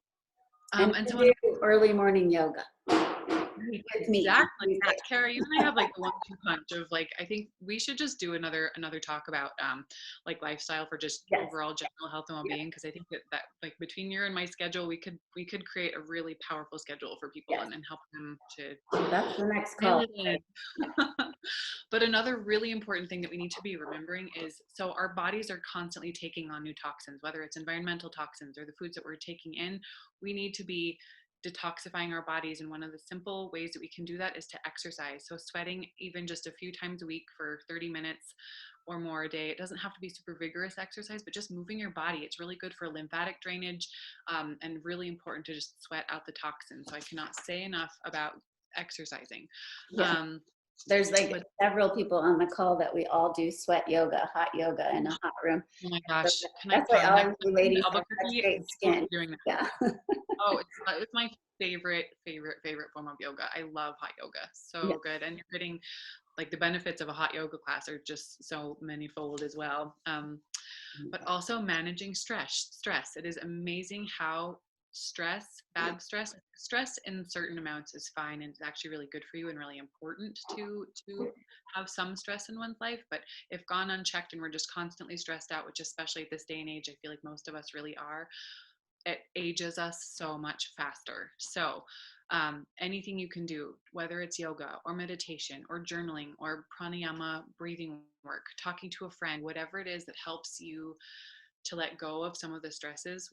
And And to so do early morning yoga right, with me on exactly. Yeah, Tuesday. Kara, you and I have like the 1-2 punch of like, I think we should just do another talk about like lifestyle for just Yes, overall general health and well-being, because I think that like between your and my schedule, we could create a really powerful schedule for people, yes. and help them to That's the next fill call. it in. But another really important thing that we need to be remembering is, so our bodies are constantly taking on new toxins, whether it's environmental toxins or the foods that we're taking in. We need to be detoxifying our bodies, and one of the simple ways that we can do that is to exercise. So sweating even just a few times a week for 30 minutes or more a day. It doesn't have to be super vigorous exercise, but just moving your body. It's really good for lymphatic drainage, and really important to just sweat out the toxins. So I cannot say enough about exercising. Yeah. um, There's like but several people on the call that we all do sweat yoga, hot yoga in a hot room. oh my So gosh, can I that's why tell you, all next of time you I'm in ladies have such Albuquerque, I'm great skin. totally doing that. Yeah. Oh, it's my favorite form of yoga. I love hot yoga. Yeah. So good. And you're getting like the benefits of a hot yoga class are just so manyfold as well. But also managing stress. It is amazing how bad stress in certain amounts is fine, and it's actually really good for you and really important to have some stress in one's life. But if gone unchecked and we're just constantly stressed out, which especially at this day and age, I feel like most of us really are, it ages us so much faster. So anything you can do, whether it's yoga or meditation or journaling or pranayama, breathing work, talking to a friend, whatever it is that helps you to let go of some of the stresses,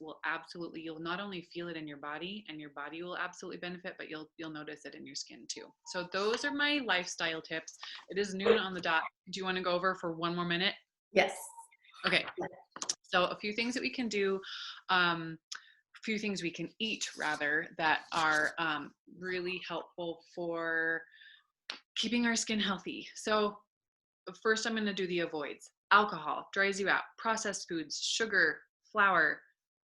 you'll not only feel it in your body, and your body will absolutely benefit, but you'll notice it in your skin too. So those are my lifestyle tips. It is noon on the dot. Do you want to go over for one more minute? Yes. Okay. So a few things that we can do, a few things we can eat rather, that are really helpful for keeping our skin healthy. So first I'm going to do the avoids. Alcohol dries you out. Processed foods, sugar, flour,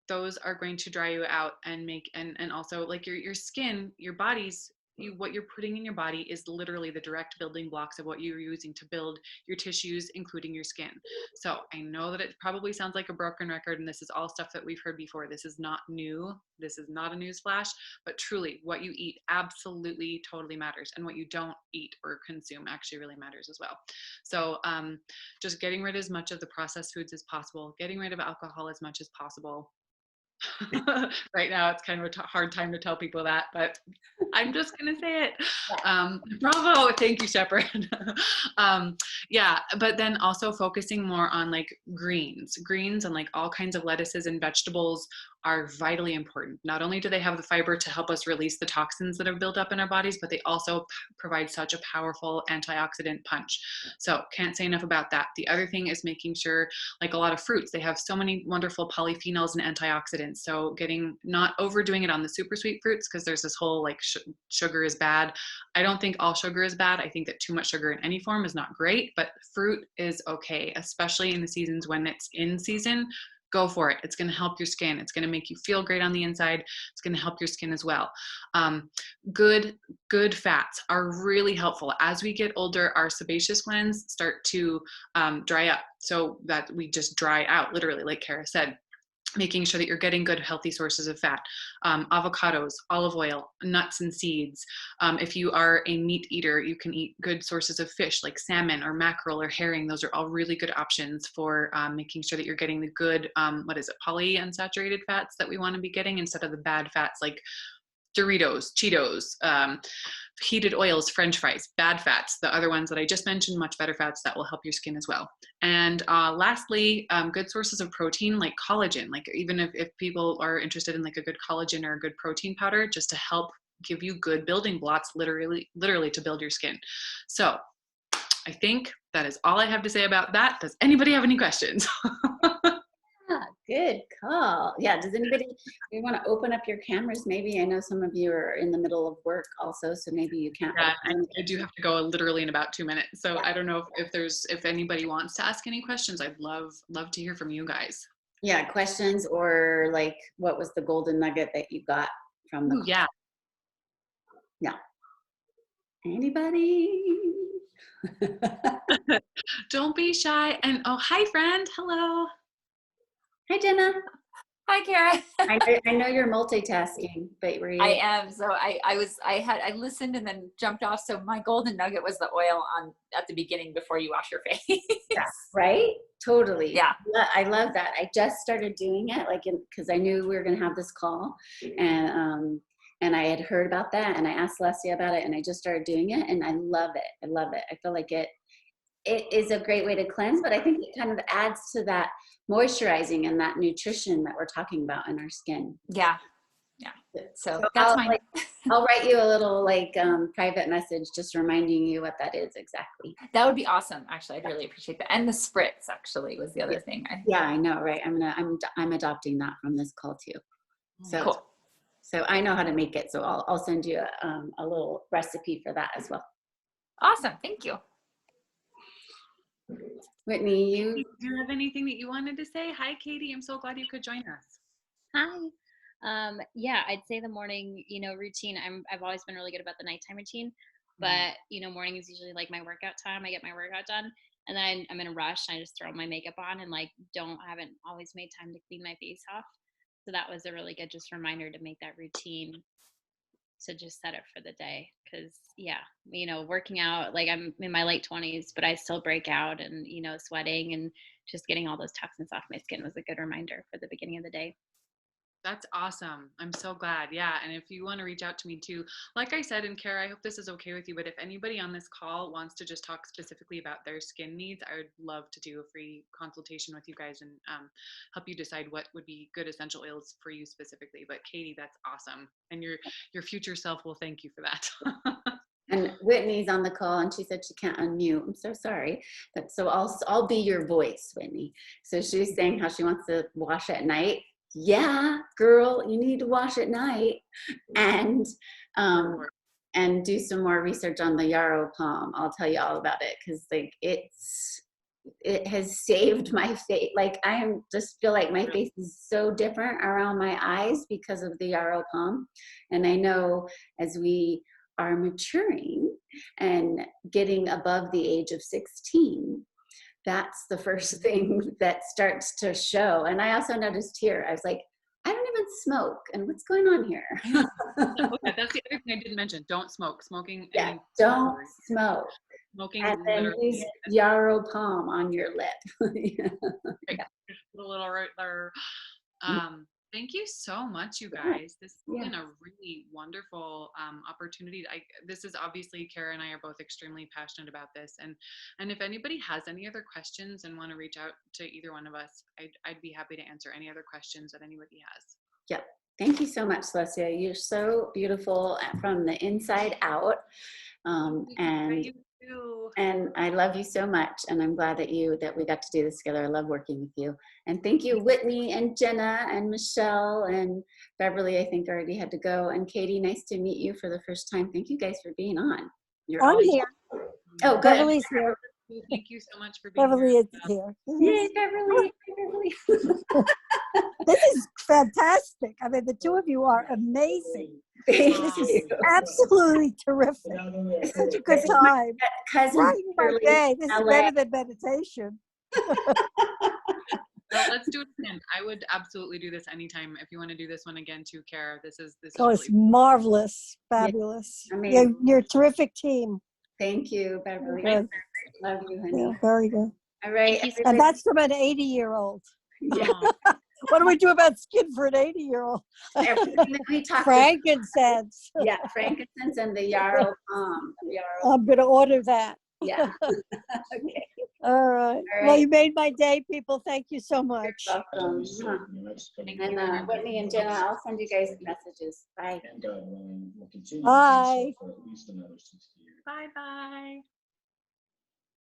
those are going to dry you out and make, and also like your skin, your body's, what you're putting in your body is literally the direct building blocks of what you're using to build your tissues, including your skin. So I know that it probably sounds like a broken record, and this is all stuff that we've heard before. This is not new. This is not a news flash, but truly what you eat absolutely totally matters. And what you don't eat or consume actually really matters as well. So just getting rid of as much of the processed foods as possible, getting rid of alcohol as much as possible. Right now it's kind of a hard time to tell people that, but I'm just gonna say it. Bravo, thank you, Shepherd. Yeah, but then also focusing more on like greens and like all kinds of lettuces and vegetables are vitally important. Not only do they have the fiber to help us release the toxins that have built up in our bodies, but they also provide such a powerful antioxidant punch. So can't say enough about that. The other thing is making sure, like a lot of fruits, they have so many wonderful polyphenols and antioxidants. So not overdoing it on the super sweet fruits, because there's this whole like sugar is bad. I don't think all sugar is bad. I think that too much sugar in any form is not great, but fruit is okay, especially in the seasons when it's in season. Go for it. It's going to help your skin. It's going to make you feel great on the inside. It's going to help your skin as well. Good fats are really helpful. As we get older, our sebaceous glands start to dry up, so that we just dry out, literally, like Kara said. making sure that you're getting good, healthy sources of fat, avocados, olive oil, nuts and seeds. If you are a meat eater, you can eat good sources of fish like salmon or mackerel or herring. Those are all really good options for making sure that you're getting the good, polyunsaturated fats that we want to be getting instead of the bad fats like Doritos, Cheetos, heated oils, French fries, bad fats. The other ones that I just mentioned, much better fats that will help your skin as well. And lastly, good sources of protein like collagen. Like even if people are interested in like a good collagen or a good protein powder, just to help give you good building blocks, literally to build your skin. So I think that is all I have to say about that. Does anybody have any questions? Good call. Yeah. Does anybody, you want to open up your cameras? Maybe I know some of you are in the middle of work also, so maybe you can't. Yeah, I do have to go literally in about 2 minutes. So I don't know if anybody wants to ask any questions. I'd love to hear from you guys. Yeah, questions or like what was the golden nugget that you got from the Yeah. Yeah. Anybody? Don't be shy. And oh, hi friend. Hello. Hi, Jenna. Hi, Kara. I know you're multitasking, but were you? I am. So I listened and then jumped off. So my golden nugget was the oil at the beginning before you wash your face. Yeah, right? Totally. Yeah. I love that. I just started doing it because I knew we were going to have this call, and I had heard about that, and I asked Celestia about it, and I just started doing it, and I love it. I love it. I feel like it is a great way to cleanse, but I think it kind of adds to that moisturizing and that nutrition that we're talking about in our skin. Yeah. Yeah. So that's mine. I'll write you a little private message just reminding you what that is exactly. That would be awesome. Actually, I'd really appreciate that. And the spritz actually was the other thing. Yeah, I know, right? I'm adopting that from this call too. So cool. So I know how to make it. So I'll send you a little recipe for that as well. Awesome. Thank you. Whitney, do you have anything that you wanted to say? Hi, Katie. I'm so glad you could join us. Hi. Yeah, I'd say the morning, routine. I've always been really good about the nighttime routine, but morning is usually like my workout time. I get my workout done, and then I'm in a rush. And I just throw my makeup on and haven't always made time to clean my face off. So that was a really good just reminder to make that routine, to just set it for the day. Because working out, like I'm in my late 20s, but I still break out and sweating, and just getting all those toxins off my skin was a good reminder for the beginning of the day. That's awesome. I'm so glad. Yeah. And if you want to reach out to me too, like I said, and Kara, I hope this is okay with you, but if anybody on this call wants to just talk specifically about their skin needs, I would love to do a free consultation with you guys and help you decide what would be good essential oils for you specifically. But Katie, that's awesome. And your future self will thank you for that. And Whitney's on the call, and she said she can't unmute. I'm so sorry. So I'll be your voice, Whitney. So she's saying how she wants to wash at night. Yeah, girl, you need to wash at night, and do some more research on the yarrow palm. I'll tell you all about it because it has saved my face. Like just feel like my face is so different around my eyes because of the yarrow palm. And I know as we are maturing and getting above the age of 16, that's the first thing that starts to show. And I also noticed here, I was like, I don't even smoke. And what's going on here? Okay, that's the other thing I didn't mention. Don't smoke. Smoking. Yeah, don't smoke. Smoking. And then use yarrow palm on your lip. Yeah. A little right there. Thank you so much, you guys. This has been a really wonderful opportunity. This is obviously, Kara and I are both extremely passionate about this. And if anybody has any other questions and want to reach out to either one of us, I'd be happy to answer any other questions that anybody has. Yeah. Thank you so much, Celestia. You're so beautiful from the inside out. And I love you so much, and I'm glad that we got to do this together. I love working with you. And thank you, Whitney and Jenna and Michelle and Beverly. I think already had to go. And Katie, nice to meet you for the first time. Thank you guys for being on. I'm here. Oh, good. Beverly's here. Thank you so much for being Beverly here. is here. Yay, Beverly. This is fantastic. I mean, the two of you are amazing. This is absolutely terrific. It's such a good time. Cousin Right, my day. This is LA. better than meditation. So let's do it again. I would absolutely do this anytime. If you want to do this one again too, Kara, this is Oh, really it's marvelous. Fabulous. I mean- You're a terrific team. Thank you, Beverly. Good. Love you, honey. Yeah, very good. All right. Thank you so And everybody- that's from an 80-year-old. Yeah. Oh, What do we do about skin for an 80-year-old? Everything that we talked Frankincense. about. Yeah, frankincense and the yarrow palm. Yarrow. I'm going to order that. Yeah. Okay. All right. Well, right. you made my day, people. Thank you so much. Welcome. And Whitney and Jenna, I'll send you guys messages. Bye. Bye. bye bye.